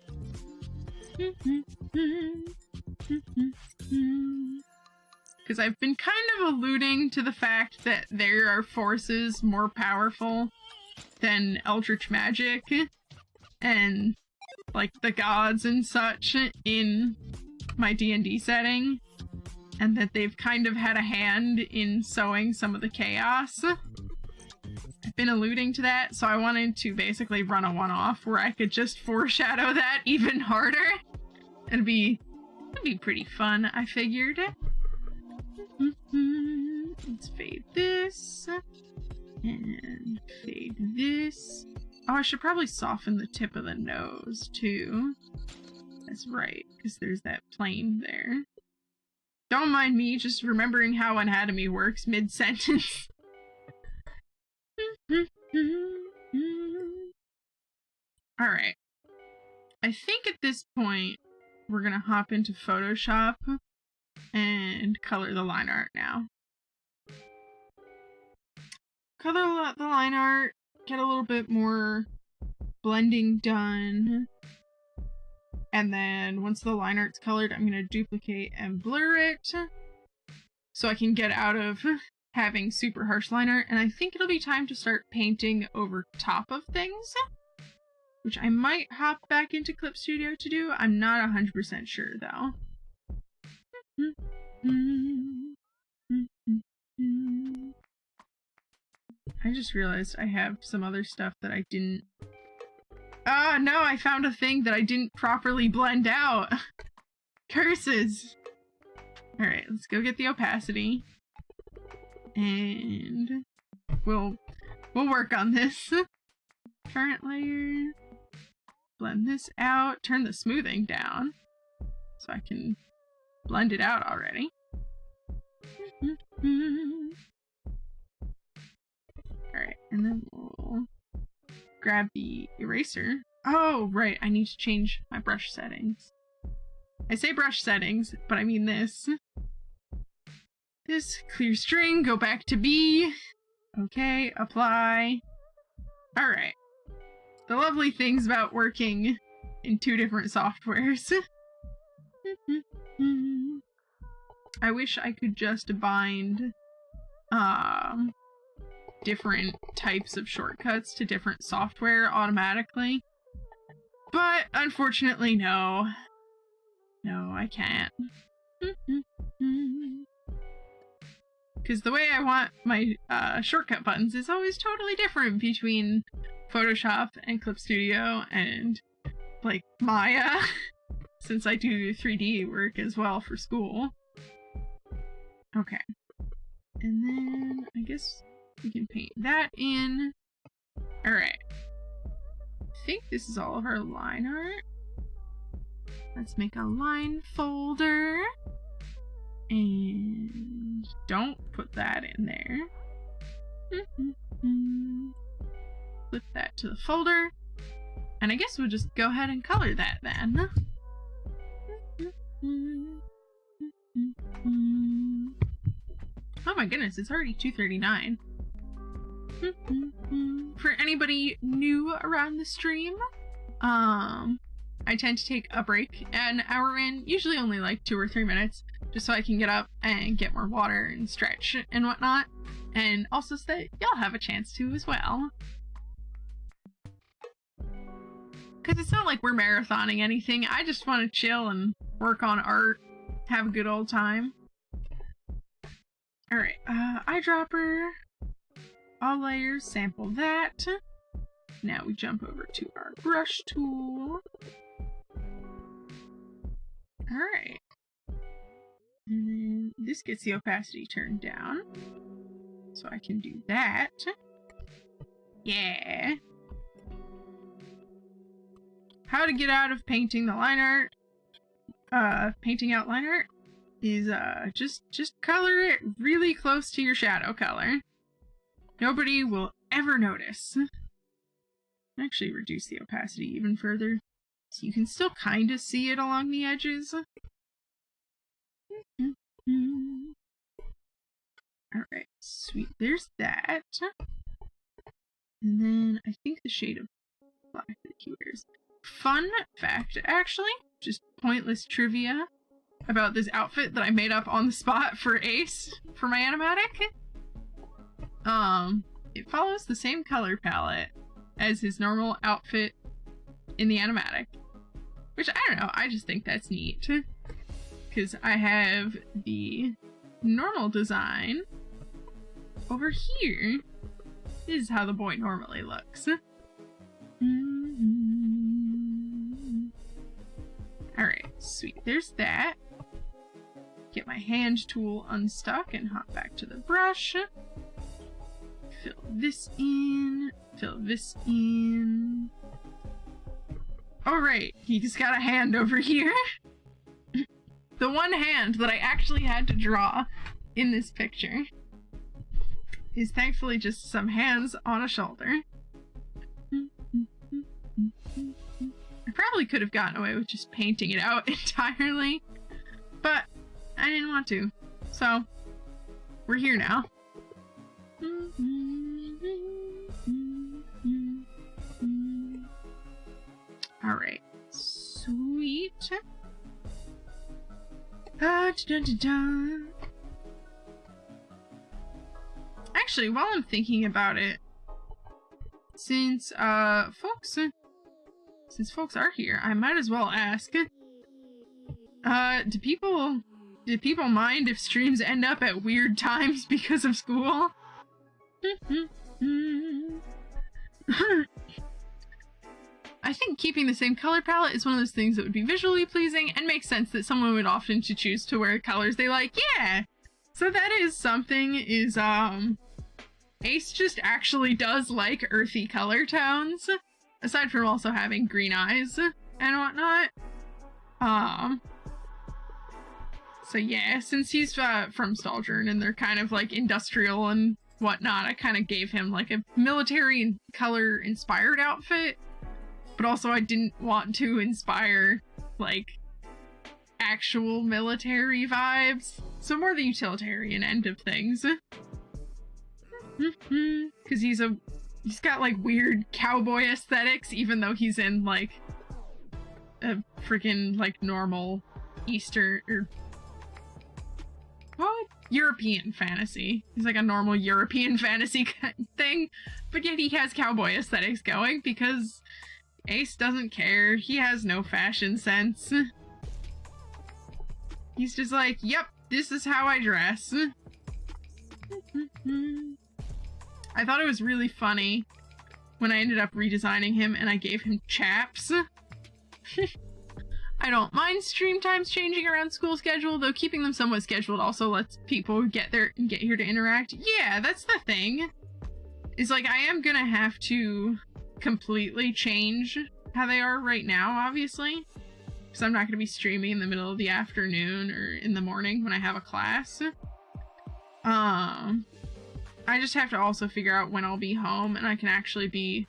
S1: Because I've been kind of alluding to the fact that there are forces more powerful than eldritch magic and like the gods and such in my D&D setting, and that they've kind of had a hand in sowing some of the chaos. I've been alluding to that, so I wanted to basically run a one-off where I could just foreshadow that even harder. It'd be pretty fun, I figured. Let's fade this and fade this. Oh, I should probably soften the tip of the nose too. That's right, because there's that plane there. Don't mind me just remembering how anatomy works mid-sentence. Alright. I think at this point we're gonna hop into Photoshop and color the line art now. Color the line art, get a little bit more blending done. And then once the line art's colored, I'm gonna duplicate and blur it so I can get out of having super harsh line art. And I think it'll be time to start painting over top of things, which I might hop back into Clip Studio to do. I'm not 100% sure though. I just realized I have some other stuff that I didn't... Ah, no, I found a thing that I didn't properly blend out. Curses. Alright, let's go get the opacity. And we'll work on this. Current layer. Blend this out. Turn the smoothing down so I can blend it out already. Alright, and then we'll grab the eraser. Oh, right, I need to change my brush settings. I say brush settings, but I mean this. This clear string, go back to B. Okay, apply. Alright. The lovely things about working in two different softwares. I wish I could just bind different types of shortcuts to different software automatically. But unfortunately, no. No, I can't. Because the way I want my shortcut buttons is always totally different between Photoshop and Clip Studio and, like, Maya, since I do 3D work as well for school. Okay. And then, I guess we can paint that in. Alright. I think this is all of our line art. Let's make a line folder. And don't put that in there. Flip that to the folder. And I guess we'll just go ahead and color that then. Oh my goodness, it's already 2:39. For anybody new around the stream, I tend to take a break an hour in, usually only like 2 or 3 minutes, just so I can get up and get more water and stretch and whatnot, and also so that y'all have a chance to as well. Because it's not like we're marathoning anything. I just want to chill and work on art, have a good old time. Alright, eyedropper, all layers, sample that. Now we jump over to our brush tool. Alright. And then this gets the opacity turned down. So I can do that. Yeah. How to get out of painting the line art, painting out line art is, just color it really close to your shadow color. Nobody will ever notice. Actually reduce the opacity even further, so you can still kind of see it along the edges. Alright, sweet. There's that. And then I think the shade of black that he wears. Fun fact, actually, just pointless trivia about this outfit that I made up on the spot for Ace for my animatic. It follows the same color palette as his normal outfit in the animatic. Which, I don't know, I just think that's neat. Because I have the normal design over here. This is how the boy normally looks. Alright, sweet. There's that. Get my hand tool unstuck and hop back to the brush. Fill this in. Fill this in. Alright, he's got a hand over here. The one hand that I actually had to draw in this picture is thankfully just some hands on a shoulder. I probably could have gotten away with just painting it out entirely, but I didn't want to, so we're here now. Alright, sweet. Actually, while I'm thinking about it, since folks are here, I might as well ask, do people mind if streams end up at weird times because of school? I think keeping the same color palette is one of those things that would be visually pleasing and makes sense that someone would often choose to wear colors they like. Yeah! So that is something, is, Ace just actually does like earthy color tones, aside from also having green eyes and whatnot. So yeah, since he's, from Stalgern and they're kind of, like, industrial and whatnot, I kind of gave him, like, a military color-inspired outfit. But also I didn't want to inspire, like, actual military vibes. So more the utilitarian end of things. Because he's got, like, weird cowboy aesthetics, even though he's in, like, a freaking, like, normal Eastern, or... what? European fantasy. He's like a normal European fantasy kind of thing. But yet he has cowboy aesthetics going, because... Ace doesn't care. He has no fashion sense. He's just like, yep, this is how I dress. I thought it was really funny when I ended up redesigning him and I gave him chaps. I don't mind stream times changing around school schedule, though keeping them somewhat scheduled also lets people get here to interact. Yeah, that's the thing. Is like, I am gonna have to completely change how they are right now, obviously, because I'm not going to be streaming in the middle of the afternoon or in the morning when I have a class. I just have to also figure out when I'll be home and I can actually be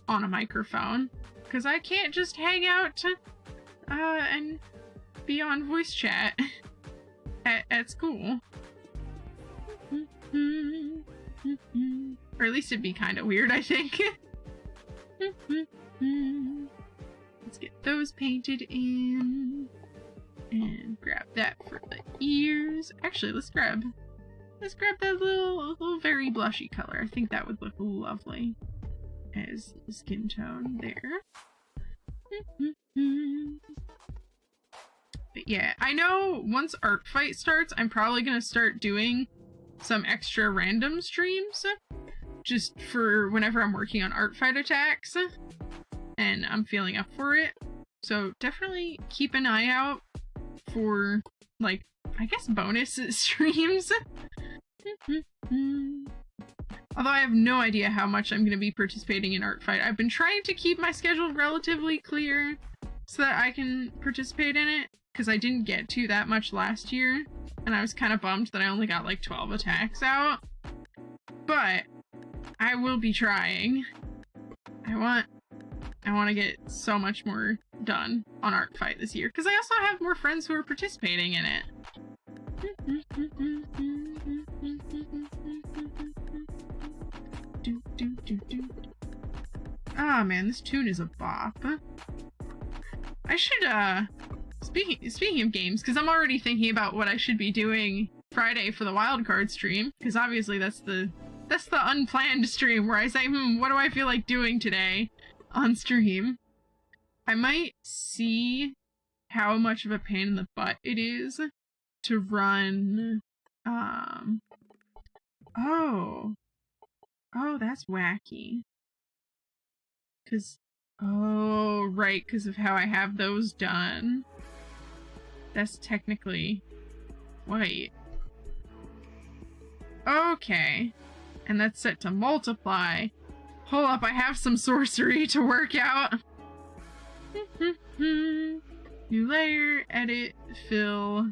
S1: on a microphone, because I can't just hang out and be on voice chat at school. Or at least it'd be kind of weird, I think. Let's get those painted in and grab that for the ears. Actually, let's grab that little very blushy color. I think that would look lovely as the skin tone there. But yeah, I know once Art Fight starts, I'm probably gonna start doing some extra random streams just for whenever I'm working on Art Fight attacks and I'm feeling up for it. So definitely keep an eye out for, like, I guess bonus streams. Although I have no idea how much I'm going to be participating in Art Fight. I've been trying to keep my schedule relatively clear so that I can participate in it, because I didn't get to that much last year, and I was kind of bummed that I only got like 12 attacks out. But I will be trying. I want to get so much more done on Art Fight this year, because I also have more friends who are participating in it. Ah, man, this tune is a bop. I should, speaking of games, because I'm already thinking about what I should be doing Friday for the wildcard stream, because obviously that's the unplanned stream where I say, what do I feel like doing today on stream? I might see how much of a pain in the butt it is to run, oh, that's wacky. Oh, right, because of how I have those done. That's technically white. Okay. And that's set to multiply. Hold up, I have some sorcery to work out. New layer, edit, fill.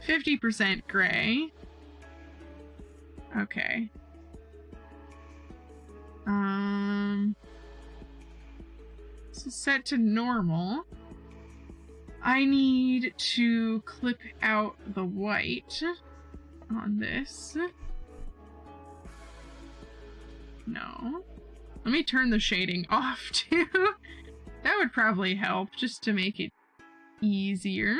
S1: 50% gray. Okay. This is set to normal. I need to clip out the white on this. No. Let me turn the shading off too. That would probably help just to make it easier.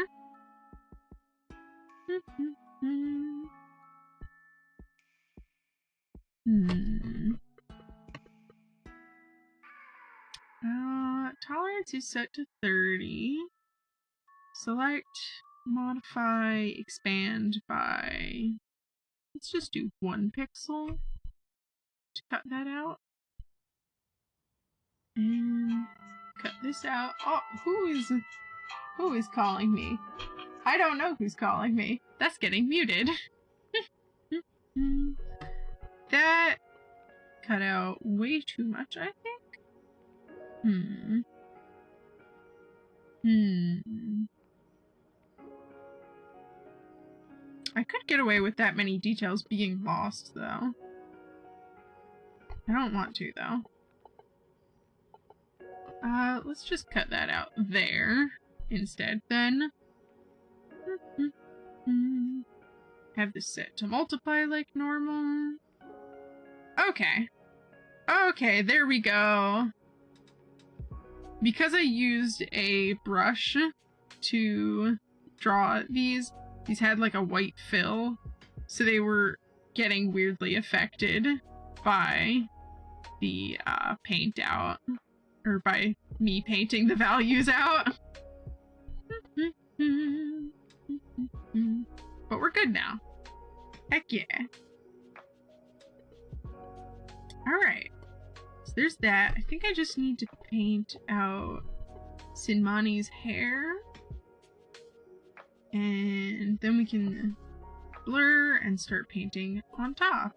S1: Tolerance is set to 30. Select, modify, expand by... Let's just do 1 pixel to cut that out. And cut this out. Oh, who is calling me? I don't know who's calling me. That's getting muted. That cut out way too much, I think. I could get away with that many details being lost, though. I don't want to, though. Let's just cut that out there instead, then. Have this set to multiply like normal. Okay. Okay, there we go. Because I used a brush to draw these had like a white fill, so they were getting weirdly affected by the paint out, or by me painting the values out. But we're good now. Heck yeah. Alright. So there's that. I think I just need to paint out Sinmani's hair. And then we can blur and start painting on top.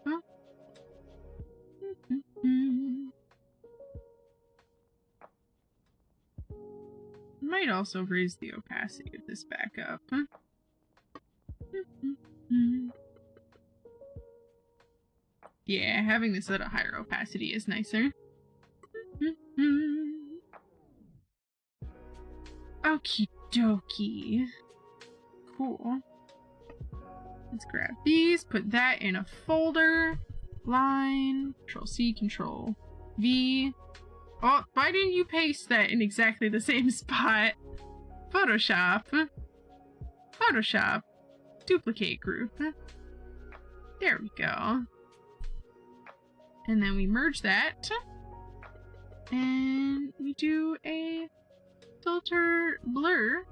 S1: Might also raise the opacity of this back up. Yeah, having this at a higher opacity is nicer. Okie dokie. Cool. Let's grab these, put that in a folder. Line, Control-C, Control-V. Oh, why didn't you paste that in exactly the same spot? Photoshop. Photoshop. Duplicate group. There we go. And then we merge that. And we do a filter blur.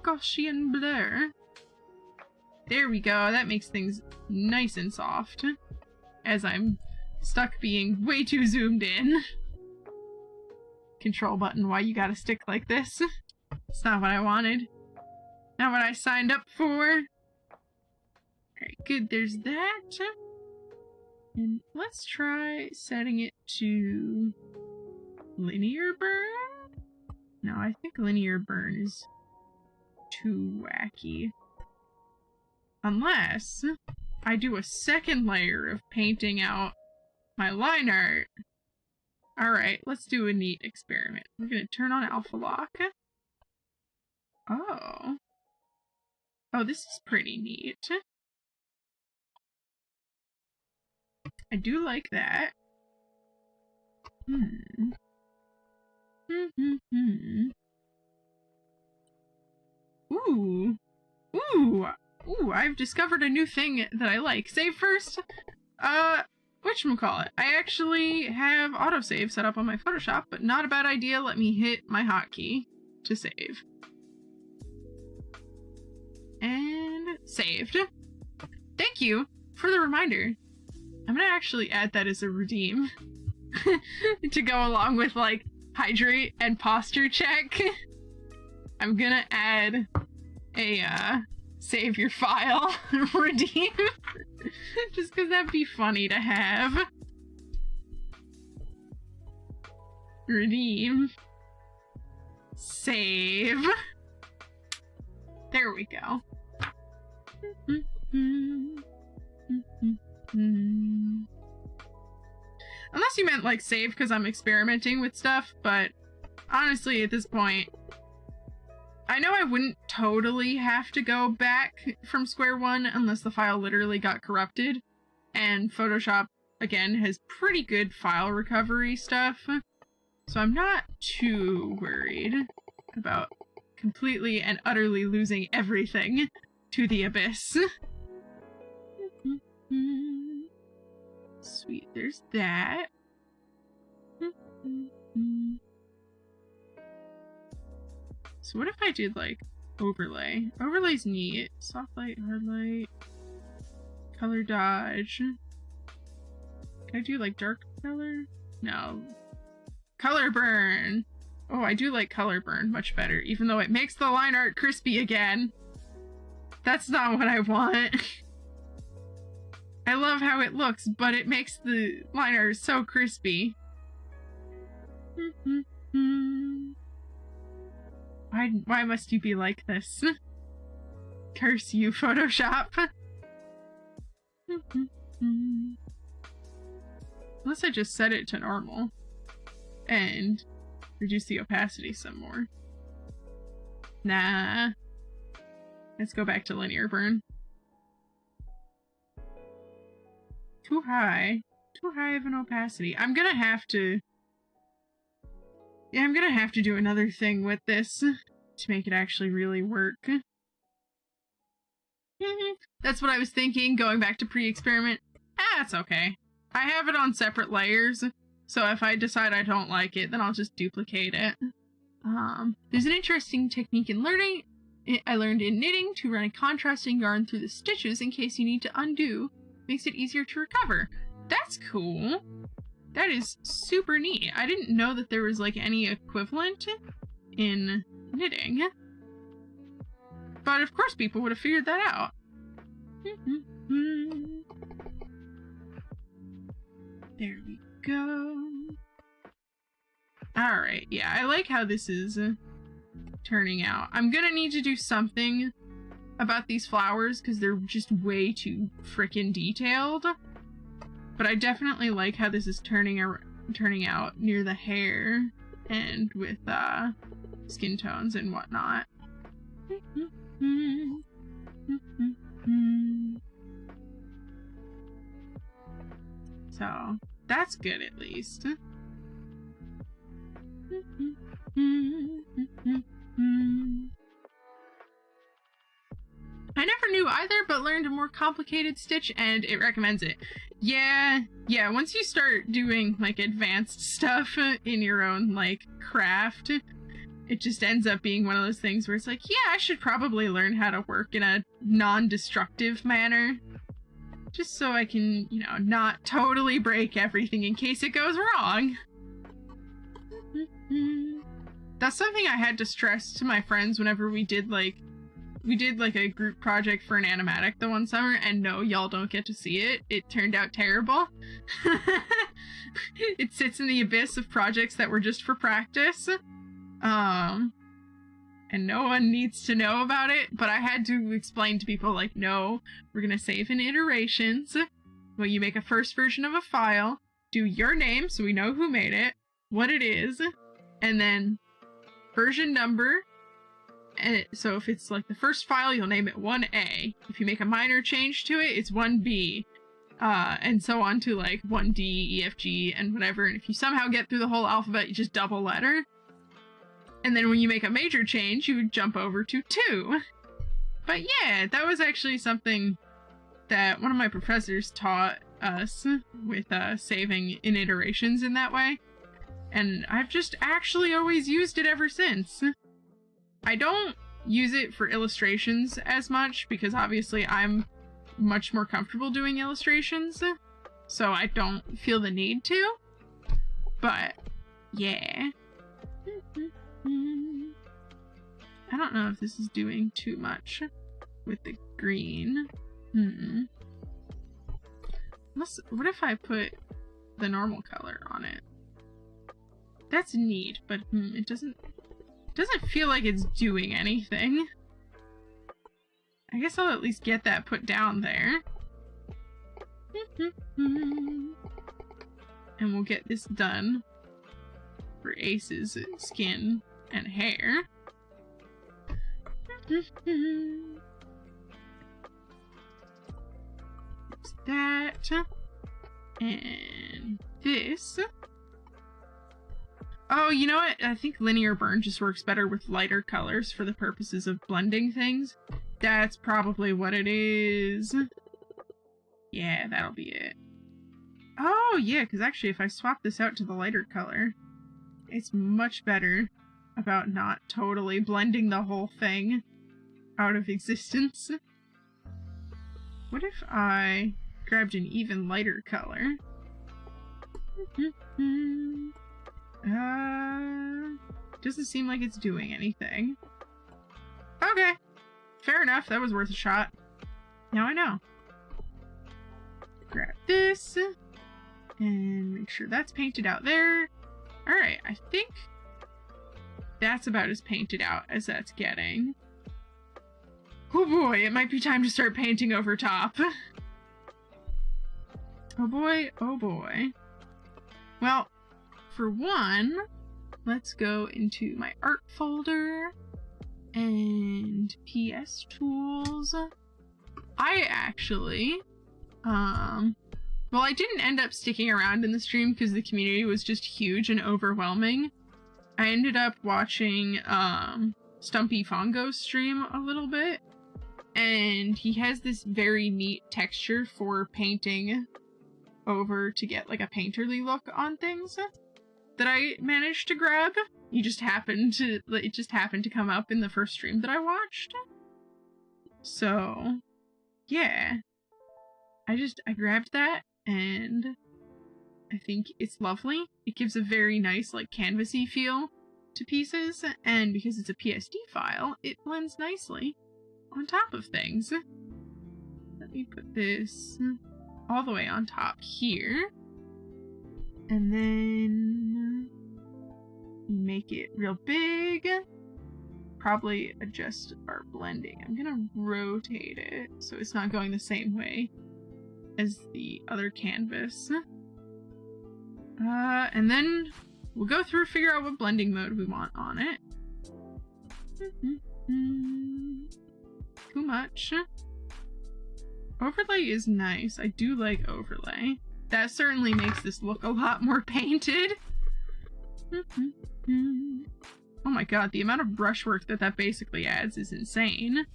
S1: Gaussian blur. There we go. That makes things nice and soft. As I'm stuck being way too zoomed in. Control button, why you gotta stick like this? It's not what I wanted. Not what I signed up for. Alright, good, there's that. And let's try setting it to linear burn? No, I think linear burn is too wacky. Unless I do a second layer of painting out my line art. Alright, let's do a neat experiment. We're gonna turn on alpha lock. Oh. Oh, this is pretty neat. I do like that. Ooh. Ooh. Ooh, I've discovered a new thing that I like. Save first. Whatchamacallit? I actually have autosave set up on my Photoshop, but not a bad idea. Let me hit my hotkey to save. And saved. Thank you for the reminder. I'm gonna actually add that as a redeem to go along with like hydrate and posture check. I'm gonna add a save your file redeem just because that'd be funny to have. Redeem. Save. There we go. Unless you meant like save because I'm experimenting with stuff, but honestly at this point I know I wouldn't totally have to go back from square one unless the file literally got corrupted, and Photoshop again has pretty good file recovery stuff, so I'm not too worried about completely and utterly losing everything to the abyss. Sweet, there's that. So what if I did like overlay? Overlay's neat. Soft light, hard light, color dodge. Can I do like dark color? No. Color burn! Oh, I do like color burn much better, even though it makes the line art crispy again. That's not what I want. I love how it looks, but it makes the line art so crispy. Why must you be like this? Curse you, Photoshop. Unless I just set it to normal and reduce the opacity some more. Nah. Let's go back to linear burn. Too high. Too high of an opacity. I'm gonna have to... Yeah, I'm gonna have to do another thing with this to make it actually really work. That's what I was thinking, going back to pre-experiment. Ah, it's okay. I have it on separate layers, so if I decide I don't like it, then I'll just duplicate it. There's an interesting technique in learning. I learned in knitting to run a contrasting yarn through the stitches in case you need to undo. Makes it easier to recover. That's cool. That is super neat. I didn't know that there was like any equivalent in knitting. But of course people would have figured that out. There we go. Alright, yeah, I like how this is turning out. I'm gonna need to do something about these flowers because they're just way too frickin' detailed. But I definitely like how this is turning out near the hair and with skin tones and whatnot. So that's good at least. I never knew either, but learned a more complicated stitch and it recommends it. Yeah, once you start doing like advanced stuff in your own like craft, it just ends up being one of those things where it's like, yeah, I should probably learn how to work in a non-destructive manner. Just so I can, you know, not totally break everything in case it goes wrong. That's something I had to stress to my friends whenever we did like a group project for an animatic the one summer, and no, y'all don't get to see it. It turned out terrible. It sits in the abyss of projects that were just for practice. And no one needs to know about it, but I had to explain to people, like, no, we're gonna save in iterations. Well, you make a first version of a file, do your name so we know who made it, what it is, and then version number. And so if it's like the first file, you'll name it 1A. If you make a minor change to it, it's 1B. And so on to like 1D, E, F, G, and whatever. And if you somehow get through the whole alphabet, you just double letter. And then when you make a major change, you would jump over to 2. But yeah, that was actually something that one of my professors taught us with saving in iterations in that way. And I've just actually always used it ever since. I don't use it for illustrations as much because obviously I'm much more comfortable doing illustrations, so I don't feel the need to. But yeah. I don't know if this is doing too much with the green. What if I put the normal color on it? That's neat, but it doesn't feel like it's doing anything. I guess I'll at least get that put down there. And we'll get this done for Ace's skin and hair. There's that. And this. Oh, you know what? I think linear burn just works better with lighter colors for the purposes of blending things. That's probably what it is. Yeah, that'll be it. Oh, yeah, because actually if I swap this out to the lighter color, it's much better about not totally blending the whole thing out of existence. What if I grabbed an even lighter color? Doesn't seem like it's doing anything. Okay. Fair enough, that was worth a shot. Now I know. Grab this. And make sure that's painted out there. Alright, I think that's about as painted out as that's getting. Oh boy, it might be time to start painting over top. Oh boy, oh boy. Well, for one, let's go into my art folder and PS tools. I actually, well, I didn't end up sticking around in the stream because the community was just huge and overwhelming. I ended up watching Stumpy Fongo's stream a little bit, and he has this very neat texture for painting over to get like a painterly look on things that I managed to grab. It just happened to come up in the first stream that I watched. So yeah, I grabbed that and I think it's lovely. It gives a very nice like canvasy feel to pieces, and because it's a PSD file, it blends nicely on top of things. Let me put this all the way on top here, and then make it real big. Probably adjust our blending. I'm gonna rotate it so it's not going the same way as the other canvas. And then we'll go through, figure out what blending mode we want on it. Too much. Overlay is nice. I do like overlay. That certainly makes this look a lot more painted. Oh my god, the amount of brushwork that basically adds is insane.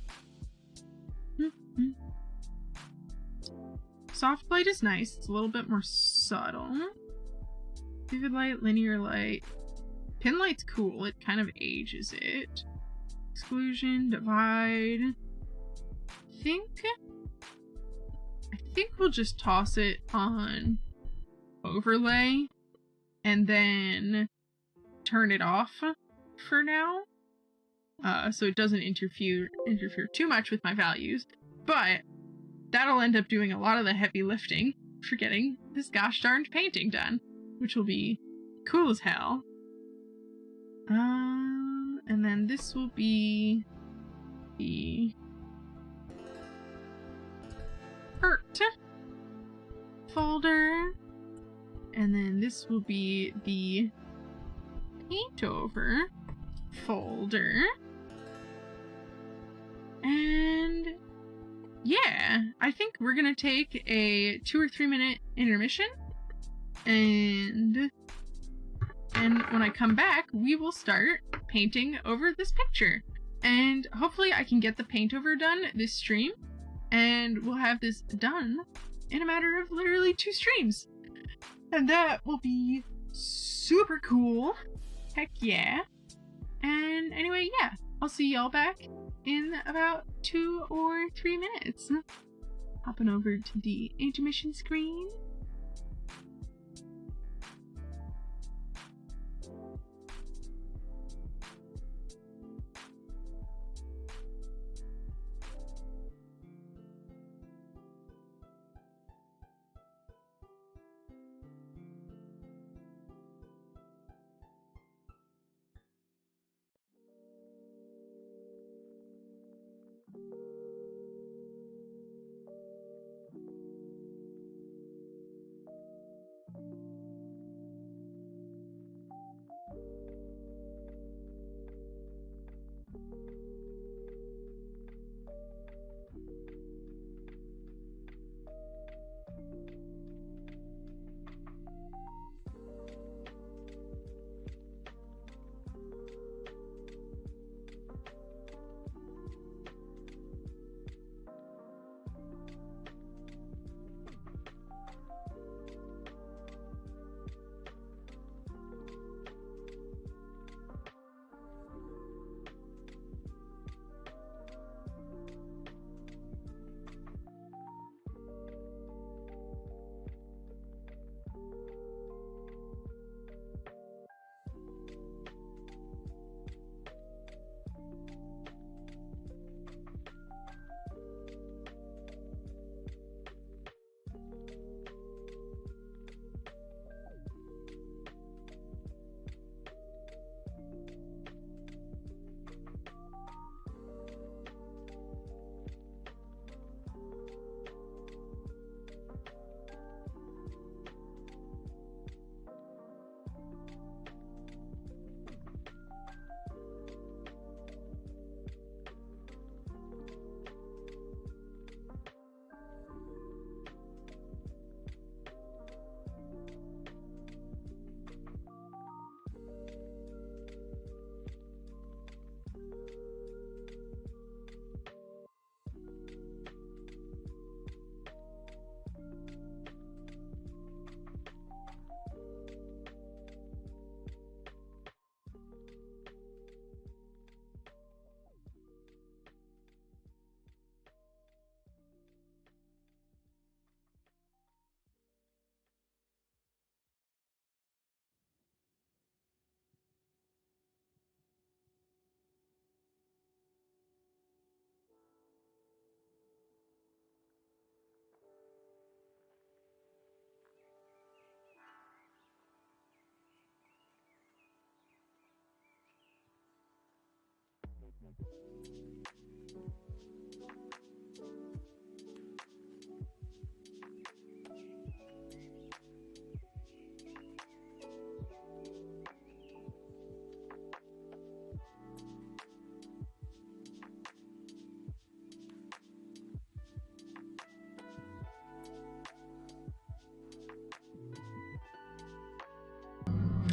S1: Soft light is nice. It's a little bit more subtle. Vivid light, linear light. Pin light's cool. It kind of ages it. Exclusion, divide. I think we'll just toss it on overlay and then turn it off for now. So it doesn't interfere too much with my values, but that'll end up doing a lot of the heavy lifting for getting this gosh darned painting done, which will be cool as hell. And then this will be the art folder, and then this will be the paint over folder. And yeah, I think we're gonna take a 2 or 3 minute intermission, and when I come back, we will start painting over this picture. And hopefully I can get the paint over done this stream, and we'll have this done in a matter of literally 2 streams. And that will be super cool. Heck yeah. And anyway, yeah, I'll see y'all back in about 2 or 3 minutes. Hopping over to the intermission screen.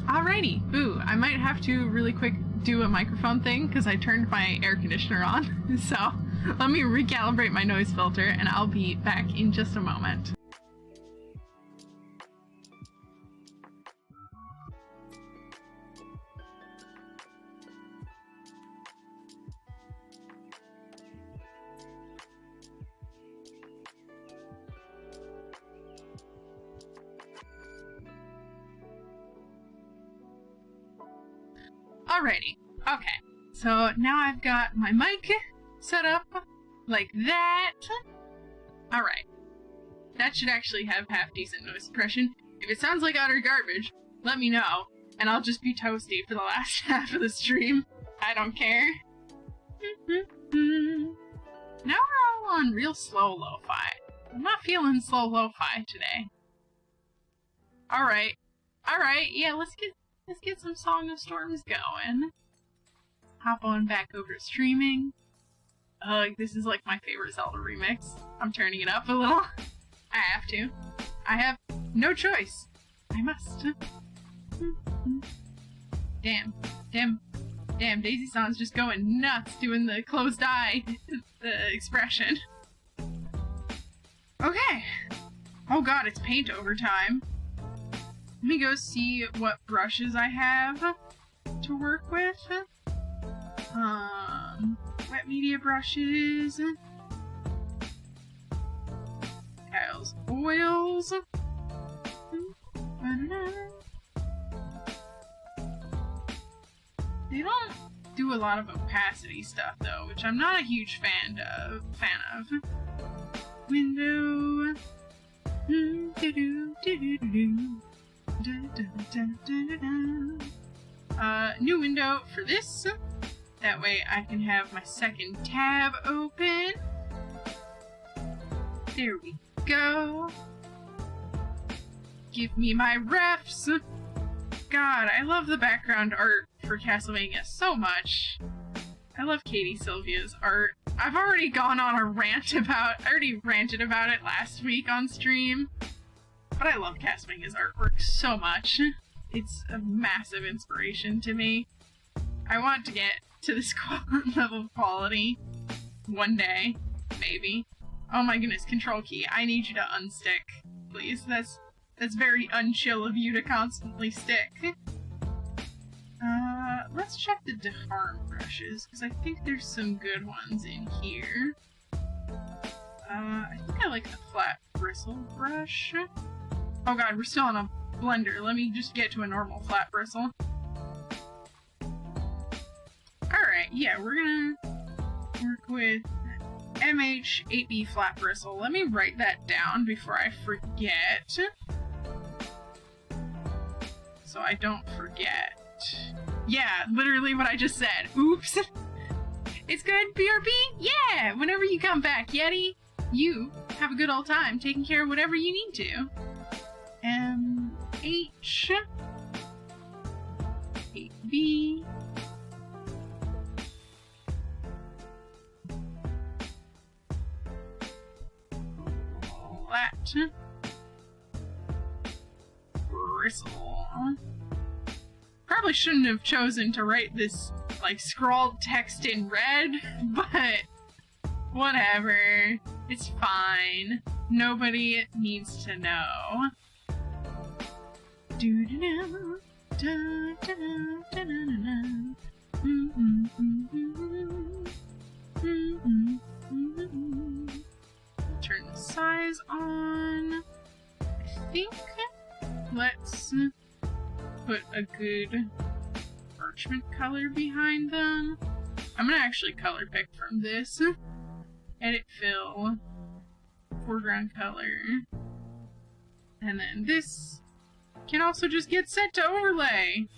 S1: Alrighty, ooh, I might have to really quick do a microphone thing because I turned my air conditioner on. So let me recalibrate my noise filter and I'll be back in just a moment. Alrighty. Okay. So now I've got my mic set up like that. Alright. That should actually have half decent noise suppression. If it sounds like utter garbage, let me know, and I'll just be toasty for the last half of the stream. I don't care. Now we're all on real slow lo-fi. I'm not feeling slow lo-fi today. Alright. Alright, yeah, let's get some Song of Storms going. Hop on back over to streaming. Ugh, this is like my favorite Zelda remix. I'm turning it up a little. I have to. I have no choice. I must. Damn. Daisy-san's just going nuts doing the closed eye the expression. Okay. Oh god, it's paint over time. Let me go see what brushes I have to work with. Wet media brushes. Kyle's oils. They don't do a lot of opacity stuff though, which I'm not a huge fan of. Window. New window for this. That way I can have my second tab open. There we go. Give me my refs. God, I love the background art for Castlevania so much. I love 𝐃𝐢𝐬𝐤's art. I've already gone on a rant about, I already ranted about it last week on stream. But I love Castlevania's artwork so much. It's a massive inspiration to me. I want to get to this level of quality one day, maybe. Oh my goodness, control key. I need you to unstick, please. That's very unchill of you to constantly stick. Let's check the deform brushes, because I think there's some good ones in here. I think I like the flat bristle brush. Oh god, we're still on a blender. Let me just get to a normal flat bristle. Alright, yeah, we're gonna work with MH8B flat bristle. Let me write that down before I forget. So I don't forget. Yeah, literally what I just said. Oops. It's good, BRB? Yeah! Whenever you come back, Yeti, you have a good old time taking care of whatever you need to. MH 8B flat bristle. Probably shouldn't have chosen to write this, like, scrawled text in red, but whatever. It's fine. Nobody needs to know. Turn the size on. I think let's put a good parchment color behind them. I'm gonna actually color pick from this. Edit fill, foreground color, and then this can also just get set to overlay.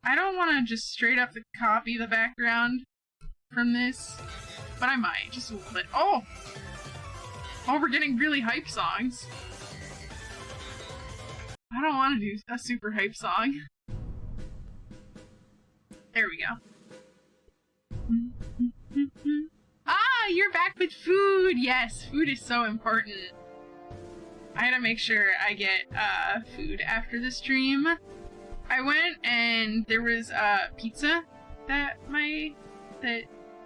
S1: I don't want to just straight up copy the background from this, but I might, just a little bit. Oh! Oh, we're getting really hype songs. I don't want to do a super hype song. There we go. Ah, you're back with food! Yes, food is so important. I gotta make sure I get food after the stream. I went and there was pizza that my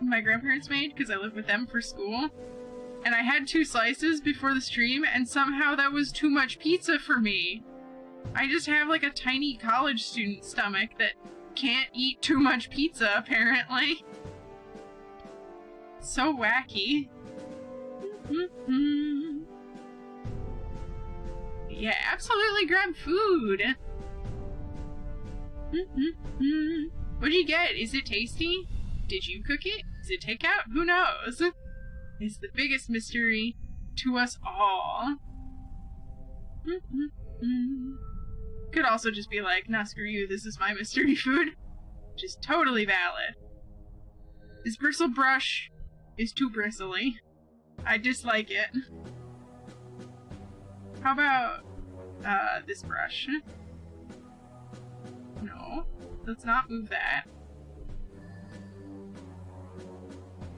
S1: grandparents made because I live with them for school. And I had 2 slices before the stream and somehow that was too much pizza for me. I just have like a tiny college student stomach that can't eat too much pizza apparently. So wacky. Yeah, absolutely grab food. What'd you get? Is it tasty? Did you cook it? Is it takeout? Who knows? It's the biggest mystery to us all. Could also just be like, nah, screw you, this is my mystery food. Which is totally valid. This bristle brush is too bristly. I dislike it. How about this brush? No, let's not move that.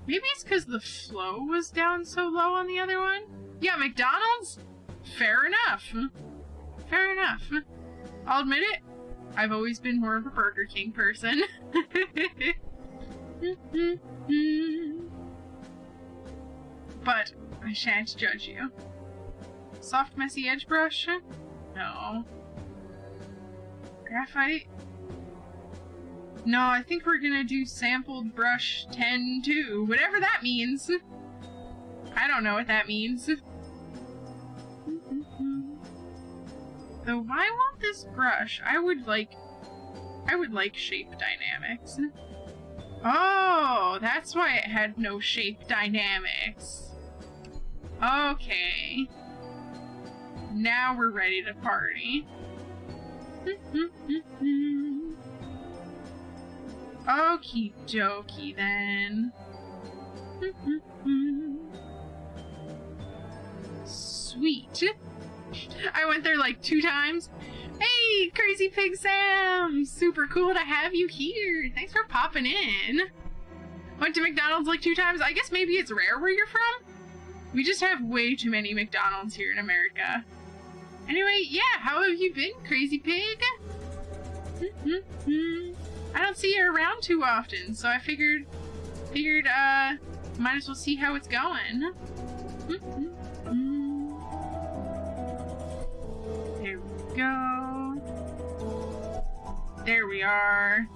S1: Maybe it's because the flow was down so low on the other one? Yeah, McDonald's? Fair enough. Fair enough. I'll admit it, I've always been more of a Burger King person. But I shan't judge you. Soft, messy edge brush? No. Graphite? No, I think we're gonna do sampled brush 10-2, whatever that means. I don't know what that means. Though why won't this brush? I would like shape dynamics. Oh, that's why it had no shape dynamics. Okay. Now we're ready to party. Okie dokie then. Sweet. I went there like 2 times. Hey, Crazy Pig Sam! Super cool to have you here. Thanks for popping in. Went to McDonald's like 2 times. I guess maybe it's rare where you're from? We just have way too many McDonald's here in America. Anyway, yeah, how have you been, Crazy Pig? I don't see you around too often, so I figured, might as well see how it's going. There we go. There we are.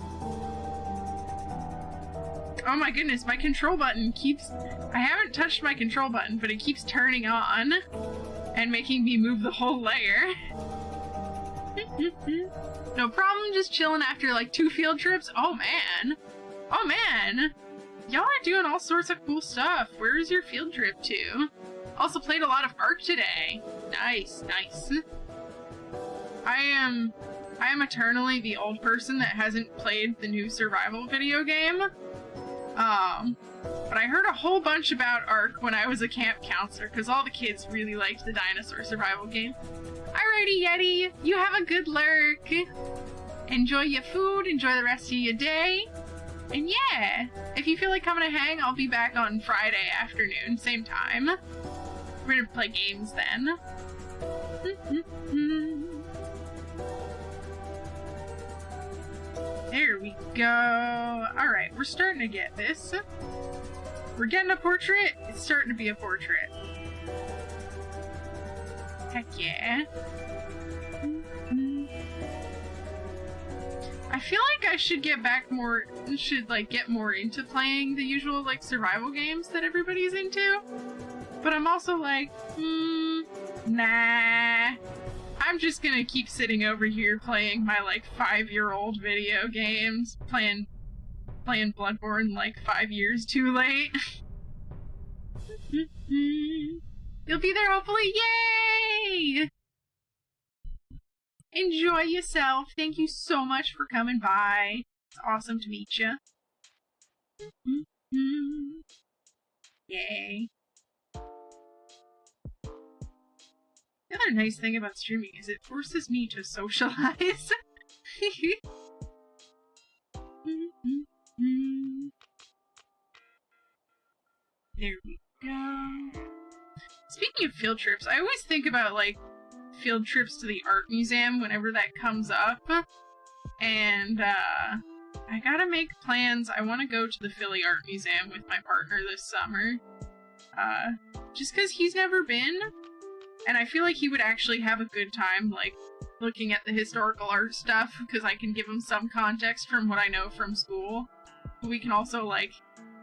S1: Oh my goodness, my control button keeps... I haven't touched my control button, but it keeps turning on and making me move the whole layer. No problem, just chilling after like 2 field trips. Oh man. Oh man. Y'all are doing all sorts of cool stuff. Where's your field trip to? Also played a lot of Ark today. Nice, nice. I am eternally the old person that hasn't played the new survival video game. But I heard a whole bunch about Ark when I was a camp counselor, because all the kids really liked the dinosaur survival game. Alrighty, Yeti, you have a good lurk. Enjoy your food, enjoy the rest of your day. And yeah, if you feel like coming to hang, I'll be back on Friday afternoon, same time. We're gonna play games then. There we go. Alright, we're starting to get this. We're getting a portrait. It's starting to be a portrait. Heck yeah. I feel like I should get back more, get more into playing the usual, like, survival games that everybody's into. But I'm also like, nah. I'm just gonna keep sitting over here playing my, like, 5-year-old video games. Playing Bloodborne, like, 5 years too late. You'll be there, hopefully. Yay! Enjoy yourself. Thank you so much for coming by. It's awesome to meet you. Yay. The other nice thing about streaming is it forces me to socialize. There we go. Speaking of field trips, I always think about, like, field trips to the art museum whenever that comes up. And, I gotta make plans. I want to go to the Philly Art Museum with my partner this summer. Just because he's never been. And I feel like he would actually have a good time, like, looking at the historical art stuff, because I can give him some context from what I know from school. But we can also, like,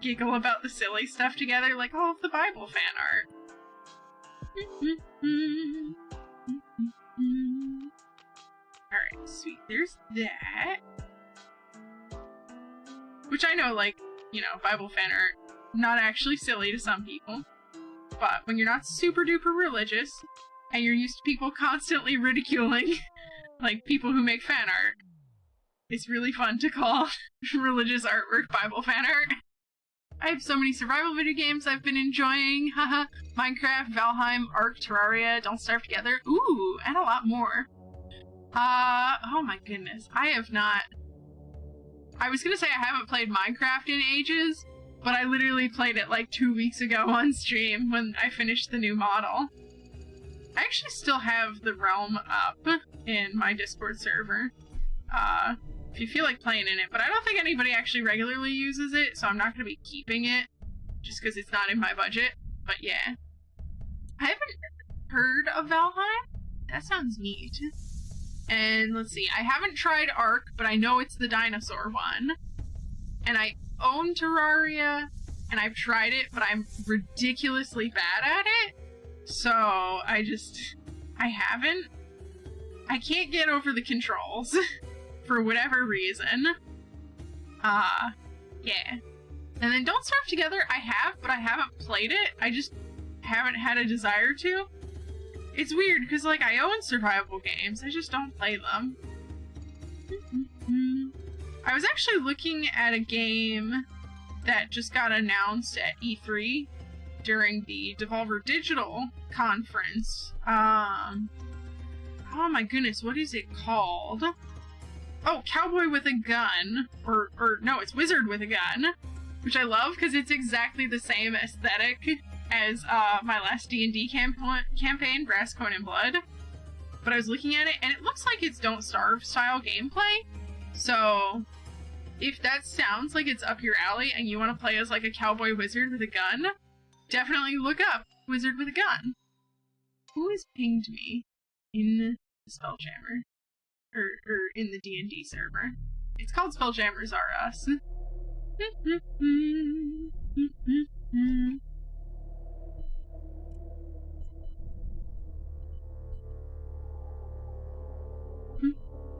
S1: giggle about the silly stuff together, like all of the Bible fan art. Alright, sweet. There's that. Which I know, like, you know, Bible fan art, not actually silly to some people. But when you're not super duper religious, and you're used to people constantly ridiculing, like, people who make fan art, it's really fun to call religious artwork Bible fan art. I have so many survival video games I've been enjoying. Haha. Minecraft, Valheim, Ark, Terraria, Don't Starve Together. Ooh, and a lot more. Oh my goodness. I have not... I was gonna say I haven't played Minecraft in ages, but I literally played it like 2 weeks ago on stream when I finished the new model. I actually still have the realm up in my Discord server. If you feel like playing in it, but I don't think anybody actually regularly uses it, so I'm not going to be keeping it, just because it's not in my budget, but yeah. I haven't heard of Valheim? That sounds neat. And let's see, I haven't tried Ark, but I know it's the dinosaur one. And I own Terraria, and I've tried it, but I'm ridiculously bad at it, so I haven't. I can't get over the controls. For whatever reason. Yeah. And then Don't Starve Together, I have, but I haven't played it. I just haven't had a desire to. It's weird, because, like, I own survival games, I just don't play them. I was actually looking at a game that just got announced at E3 during the Devolver Digital conference. Oh my goodness, what is it called? Oh, Cowboy with a Gun, or no, it's Wizard with a Gun, which I love because it's exactly the same aesthetic as my last D&D campaign, Brass, Coin, and Blood. But I was looking at it, and it looks like it's Don't Starve style gameplay, so if that sounds like it's up your alley and you want to play as like a cowboy wizard with a gun, definitely look up Wizard with a Gun. Who has pinged me in the Spelljammer? Or in the D&D server. It's called Spelljammers Are Us.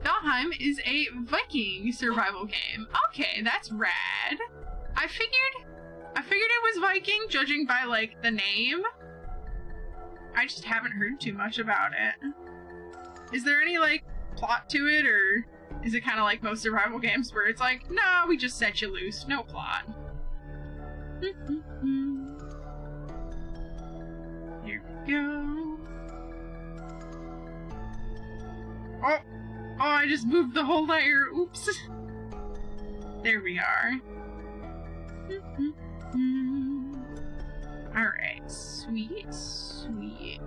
S1: Valheim is a Viking survival game. Okay, that's rad. I figured it was Viking, judging by, like, the name. I just haven't heard too much about it. Is there any, like, plot to it, or is it kind of like most survival games where it's like, no, we just set you loose, no plot? Here we go. Oh, I just moved the whole layer. Oops. There we are. Alright, sweet, sweet.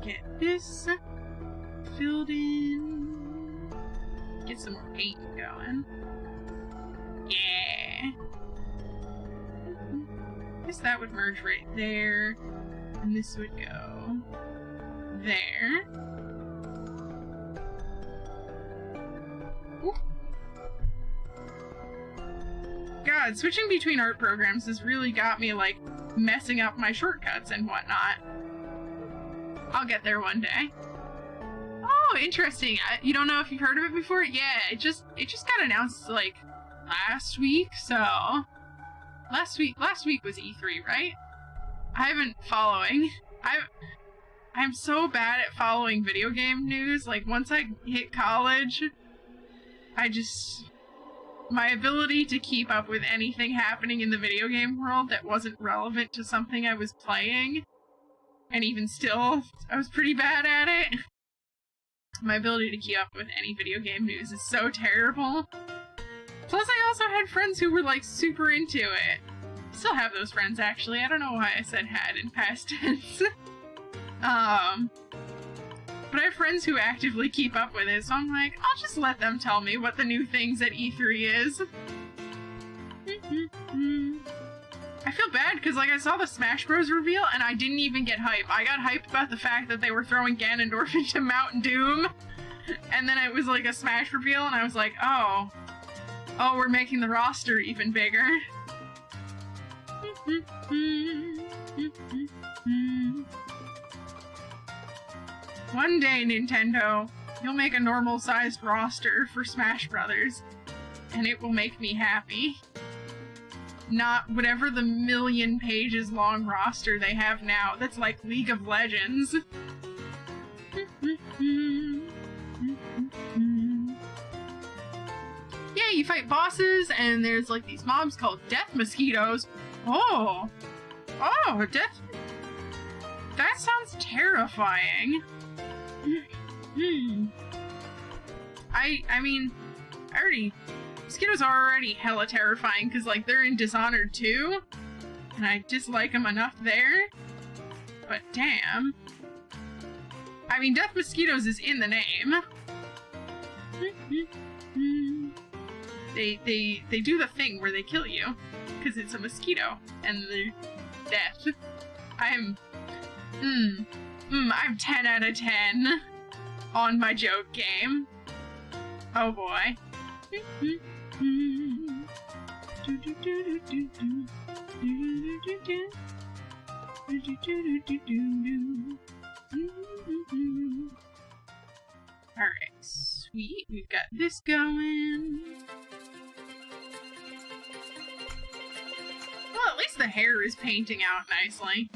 S1: Get this filled in. Get some more paint going. Yeah. Guess that would merge right there. And this would go there. Ooh. God, switching between art programs has really got me, like, messing up my shortcuts and whatnot. I'll get there one day. Oh, interesting. You don't know if you've heard of it before? Yeah, it just got announced, like, last week, so... Last week was E3, right? I haven't following. I'm so bad at following video game news. Like, once I hit college, my ability to keep up with anything happening in the video game world that wasn't relevant to something I was playing, and even still, I was pretty bad at it. My ability to keep up with any video game news is so terrible. Plus, I also had friends who were, like, super into it. Still have those friends, actually. I don't know why I said had in past tense. But I have friends who actively keep up with it, so I'm like, I'll just let them tell me what the new things at E3 is. I feel bad, because, like, I saw the Smash Bros. Reveal, and I didn't even get hype. I got hyped about the fact that they were throwing Ganondorf into Mount Doom, and then it was, like, a Smash reveal, and I was like, oh, we're making the roster even bigger. One day, Nintendo, you'll make a normal-sized roster for Smash Brothers. and it will make me happy. Not whatever the 1,000,000 pages long roster they have now. That's like League of Legends. Yeah, you fight bosses, and there's like these mobs called death mosquitoes. Oh! Oh, death... That sounds terrifying. I mean, mosquitoes are already hella terrifying because, like, they're in Dishonored too, and I dislike them enough there. But damn. I mean, death mosquitoes is in the name. They do the thing where they kill you because it's a mosquito and they're death. I'm 10 out of 10 on my joke game. Oh boy. Alright, sweet. We've got this going. Well, at least the hair is painting out nicely.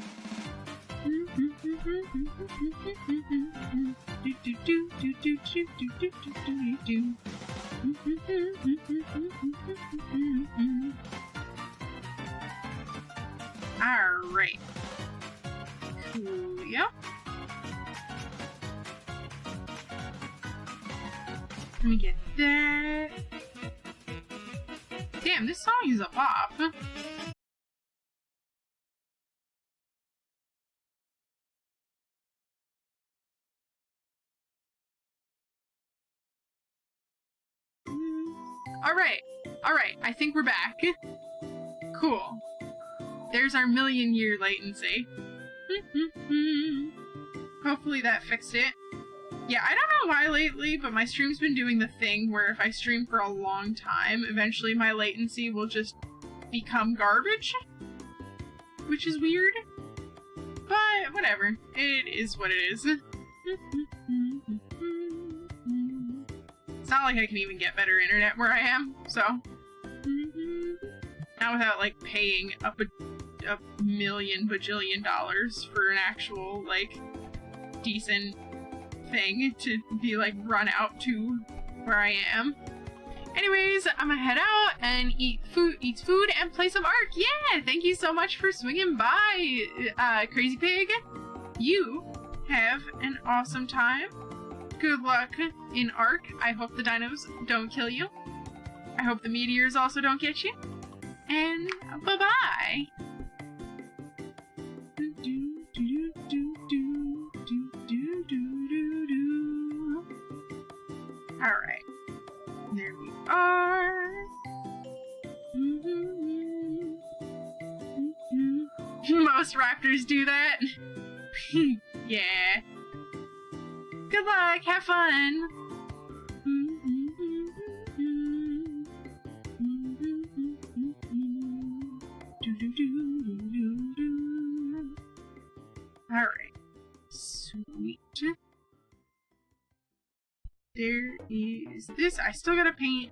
S1: Alright. Cool, yeah. Let me get that. Damn, this song is a bop. Alright, I think we're back. Cool. There's our 1,000,000-year latency. Hopefully that fixed it. Yeah, I don't know why lately, but my stream's been doing the thing where if I stream for a long time, eventually my latency will just become garbage. Which is weird. But whatever. It is what it is. It's not like I can even get better internet where I am, so... Not without, like, paying up a million bajillion dollars for an actual, like, decent thing to be, like, run out to where I am. Anyways, I'm gonna head out and eat food and play some Ark. Yeah! Thank you so much for swinging by, Crazy Pig. You have an awesome time. Good luck in Ark. I hope the dinos don't kill you. I hope the meteors also don't get you. And bye-bye! Alright. There we are. Most raptors do that. Yeah. Good luck, have fun! Alright. Sweet. There is this. I still gotta paint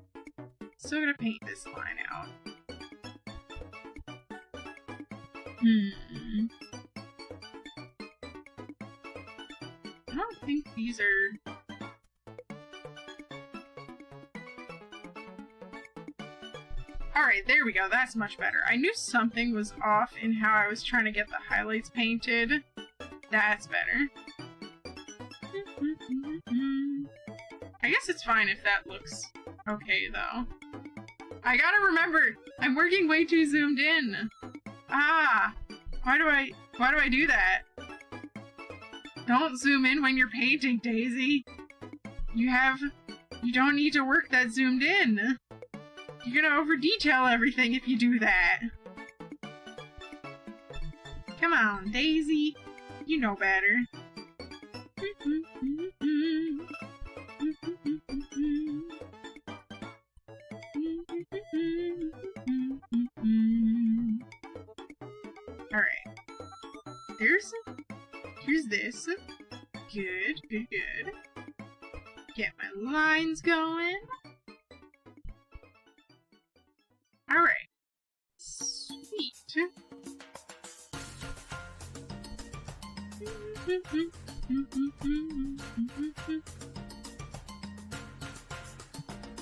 S1: this line out. I don't think these are... Alright, there we go. That's much better. I knew something was off in how I was trying to get the highlights painted. That's better. I guess it's fine if that looks okay, though. I gotta remember, I'm working way too zoomed in. Ah! Why do I do that? Don't zoom in when you're painting, Daisy. You don't need to work that zoomed in. You're gonna over-detail everything if you do that. Come on, Daisy. You know better. Alright. Here's this. Good, good, good. Get my lines going. Alright. Sweet.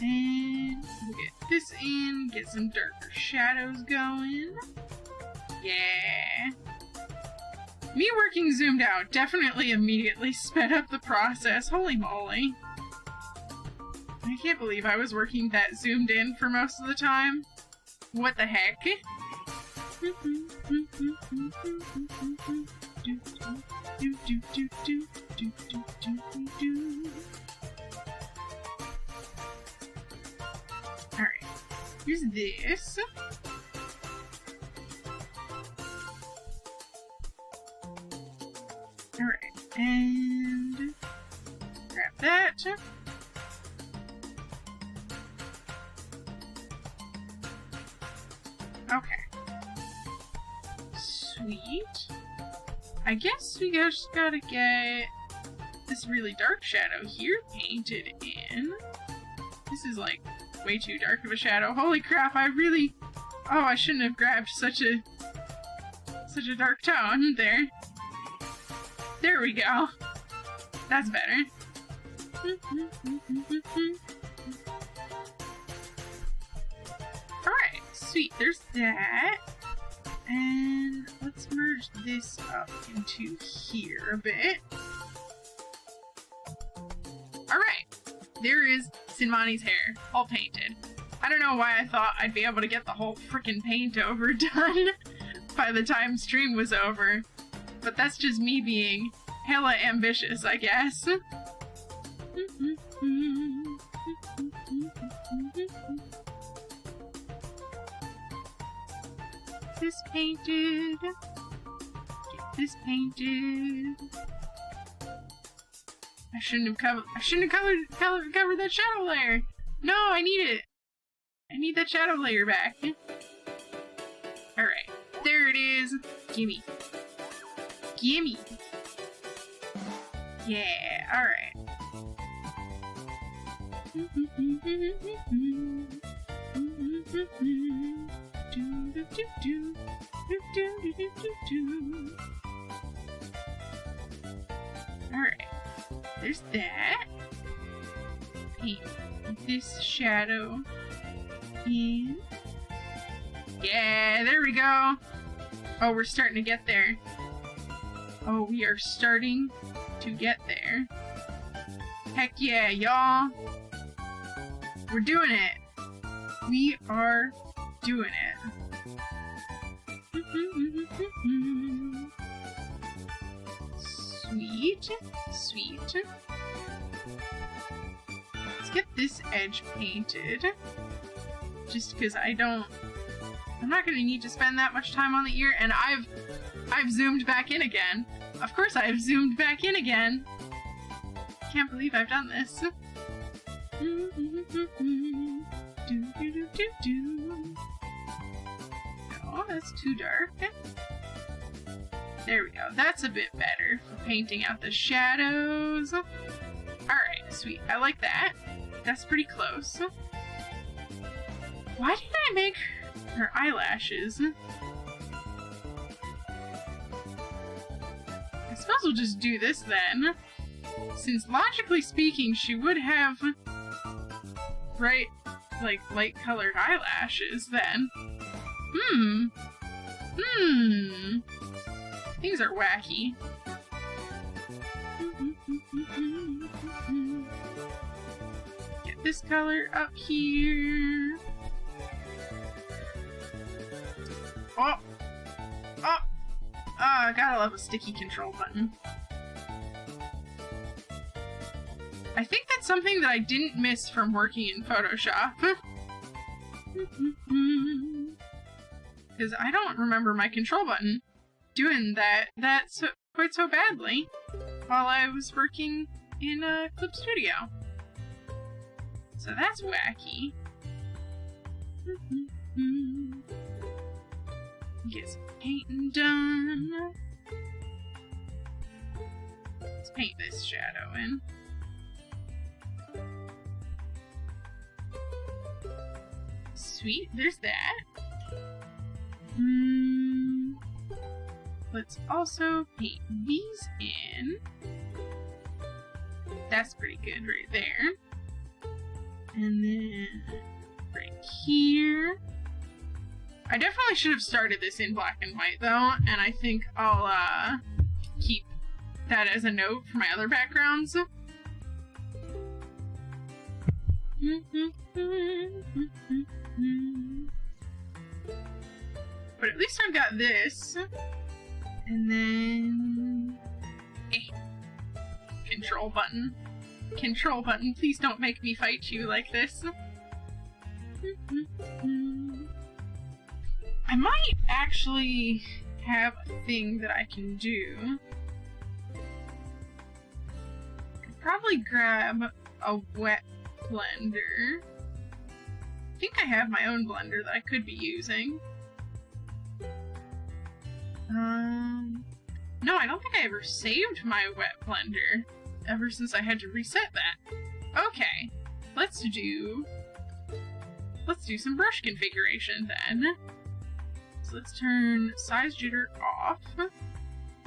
S1: And we'll get this in, get some darker shadows going. Yeah. Me working zoomed out definitely immediately sped up the process. Holy moly. I can't believe I was working that zoomed in for most of the time. What the heck? Alright, here's this. Alright, and grab that. Okay. Sweet. I guess we just gotta get this really dark shadow here painted in. This is like way too dark of a shadow. Holy crap, I really... Oh, I shouldn't have grabbed such a dark tone there. There we go. That's better. Alright, sweet, there's that. And let's merge this up into here a bit. Alright, there is Sinmani's hair, all painted. I don't know why I thought I'd be able to get the whole frickin' paint over done by the time stream was over. But that's just me being hella ambitious, I guess. This painted. Get this painted. I shouldn't have covered that shadow layer. No, I need it. I need that shadow layer back. Alright, there it is. Gimme. Gimme. Yeah, alright. Alright, there's that. Paint this shadow in. Yeah, there we go. Oh, we're starting to get there. Oh, we are starting to get there. Heck yeah, y'all. We're doing it. We are doing it. Sweet. Sweet. Let's get this edge painted. Just because I'm not going to need to spend that much time on the ear, and I've zoomed back in again. Of course I've zoomed back in again. Can't believe I've done this. No, that's too dark. There we go. That's a bit better for painting out the shadows. Alright, sweet. I like that. That's pretty close. Why did I make her eyelashes? I suppose we'll just do this then. Since logically speaking, she would have bright, like, light-colored eyelashes then. Things are wacky. Get this color up here. Oh! Oh! I gotta love a sticky control button. I think that's something that I didn't miss from working in Photoshop. Because I don't remember my control button doing that quite so badly while I was working in Clip Studio. So that's wacky. Get some painting done. Let's paint this shadow in. sweet. There's that. Let's also paint these in. That's pretty good right there. And then right here. I definitely should have started this in black and white though, and I think I'll keep that as a note for my other backgrounds. But at least I've got this. And then... Control button. Control button, please don't make me fight you like this. I might actually have a thing that I can do. Could probably grab a wet blender. I think I have my own blender that I could be using. No, I don't think I ever saved my wet blender ever since I had to reset that. Okay, let's do some brush configuration then. So let's turn size jitter off,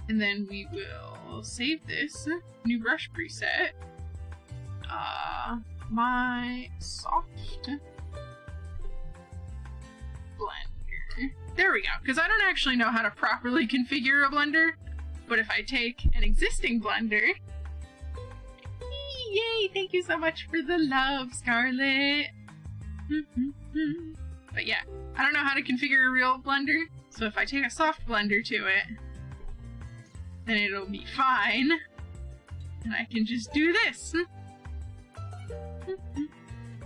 S1: and then we will save this new brush preset. My soft blender. There we go, because I don't actually know how to properly configure a blender, but if I take an existing blender... Yay, thank you so much for the love, Scarlet! But yeah, I don't know how to configure a real blender, so if I take a soft blender to it, then it'll be fine, and I can just do this.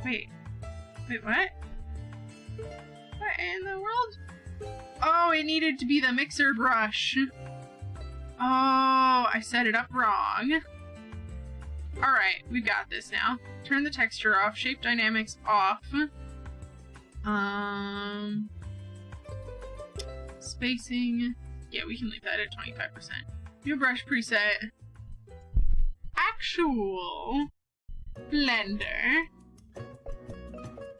S1: Wait, what? What in the world? Oh, it needed to be the mixer brush. Oh, I set it up wrong. Alright, we've got this now. Turn the texture off, shape dynamics off. Spacing. Yeah, we can leave that at 25%. New brush preset. Actual blender.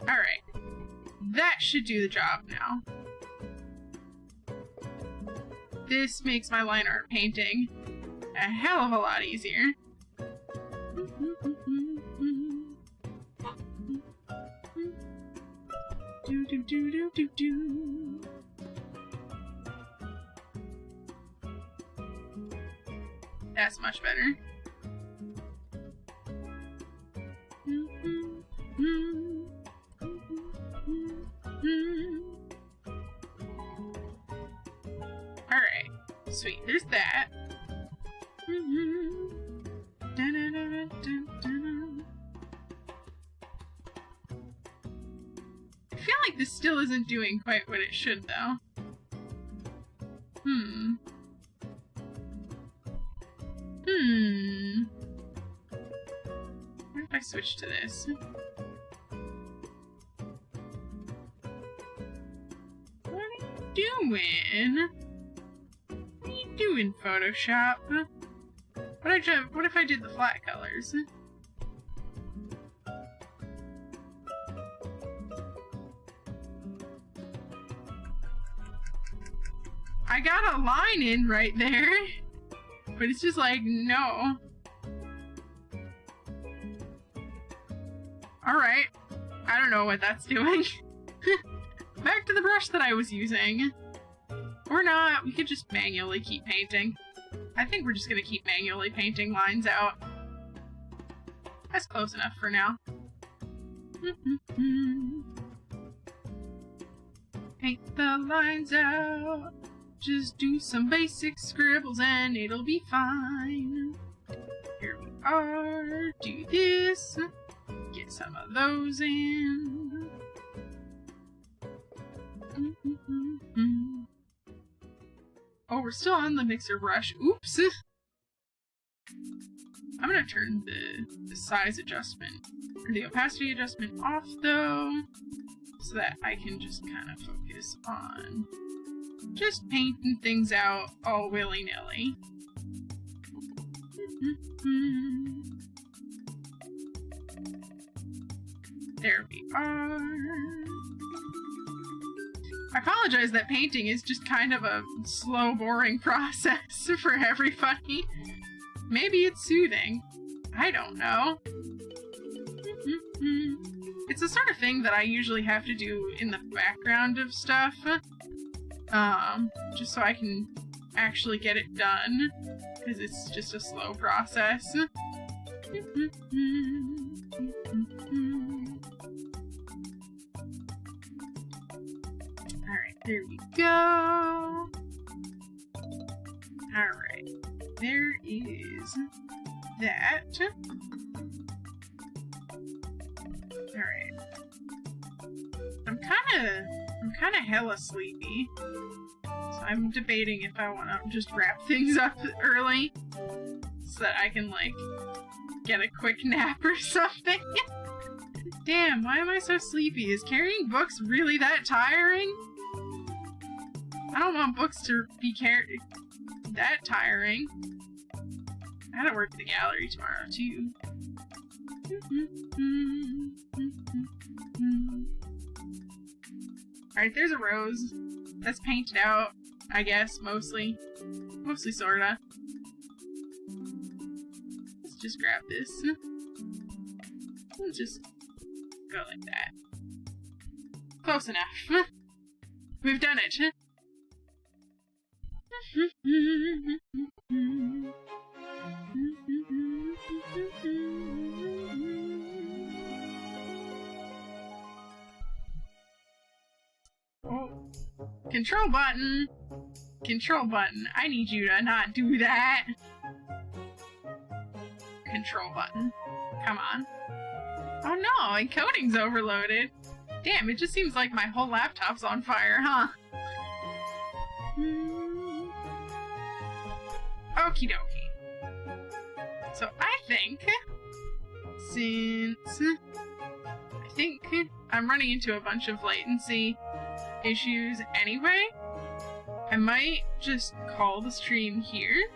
S1: Alright. That should do the job now. This makes my line art painting a hell of a lot easier. That's much better. Alright, sweet, there's that. I feel like this still isn't doing quite what it should, though. What if I switch to this? What are you doing? What are you doing, Photoshop? What if I did the flat colors? I got a line in right there, but it's just like, no. Alright, I don't know what that's doing. Back to the brush that I was using. Or not, we could just manually keep painting. I think we're just gonna keep manually painting lines out. That's close enough for now. Paint the lines out. Just do some basic scribbles and it'll be fine. Here we are. Do this. Get some of those in. Oh, we're still on the mixer brush. Oops! I'm gonna turn the size adjustment, or the opacity adjustment off, though, so that I can just kind of focus on just painting things out all willy-nilly. There we are. I apologize that painting is just kind of a slow, boring process for everybody. Maybe it's soothing. I don't know. It's the sort of thing that I usually have to do in the background of stuff. Just so I can actually get it done. Because it's just a slow process. Alright, there we go. Alright, there is that. Alright. I'm kinda hella sleepy. So I'm debating if I wanna just wrap things up early. So that I can, like, get a quick nap or something. Damn, why am I so sleepy? Is carrying books really that tiring? I don't want books to be that tiring. I gotta work at the gallery tomorrow, too. Alright, there's a rose. That's painted out, I guess, mostly. Mostly, sorta. Let's just grab this. Let's just go like that. Close enough. We've done it. Oh. Control button. Control button. I need you to not do that. Control button. Come on. Oh no, encoding's overloaded. Damn, it just seems like my whole laptop's on fire, huh? Okie dokie. So I think, since I think I'm running into a bunch of latency issues anyway, I might just call the stream here.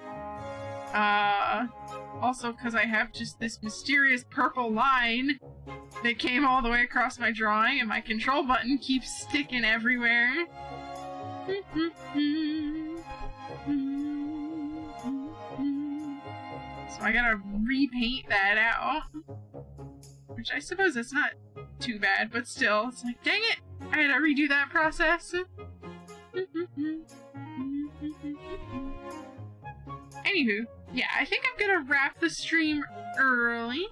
S1: Also because I have just this mysterious purple line that came all the way across my drawing and my control button keeps sticking everywhere. So I gotta repaint that out. Which I suppose it's not too bad, but still, it's like, dang it! I had to redo that process. Anywho, yeah, I think I'm gonna wrap the stream early.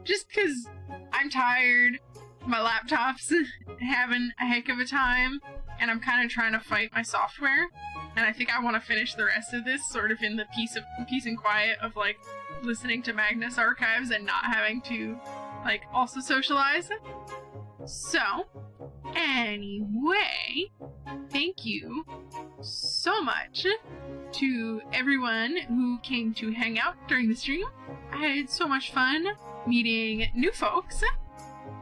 S1: Just because I'm tired, my laptop's having a heck of a time, and I'm kind of trying to fight my software. And I think I want to finish the rest of this sort of in the peace and quiet of, like, listening to Magnus Archives and not having to, like, also socialize. So, anyway, thank you so much to everyone who came to hang out during the stream. I had so much fun meeting new folks.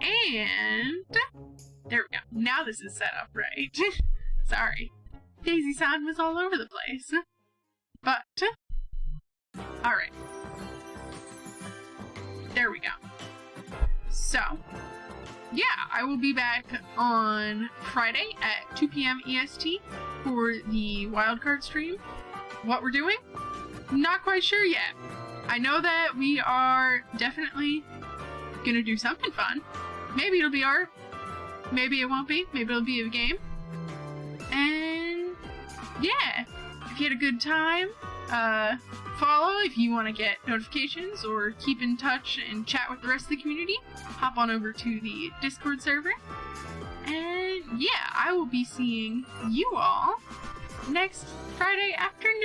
S1: And there we go. Now this is set up right. Sorry. Daisy-san was all over the place. But, alright. There we go. So, yeah, I will be back on Friday at 2 PM EST for the wildcard stream. What we're doing? Not quite sure yet. I know that we are definitely gonna do something fun. Maybe it'll be art. Maybe it won't be. Maybe it'll be a game. And yeah, if you had a good time, follow if you want to get notifications or keep in touch and chat with the rest of the community. Hop on over to the Discord server. And yeah, I will be seeing you all next Friday afternoon.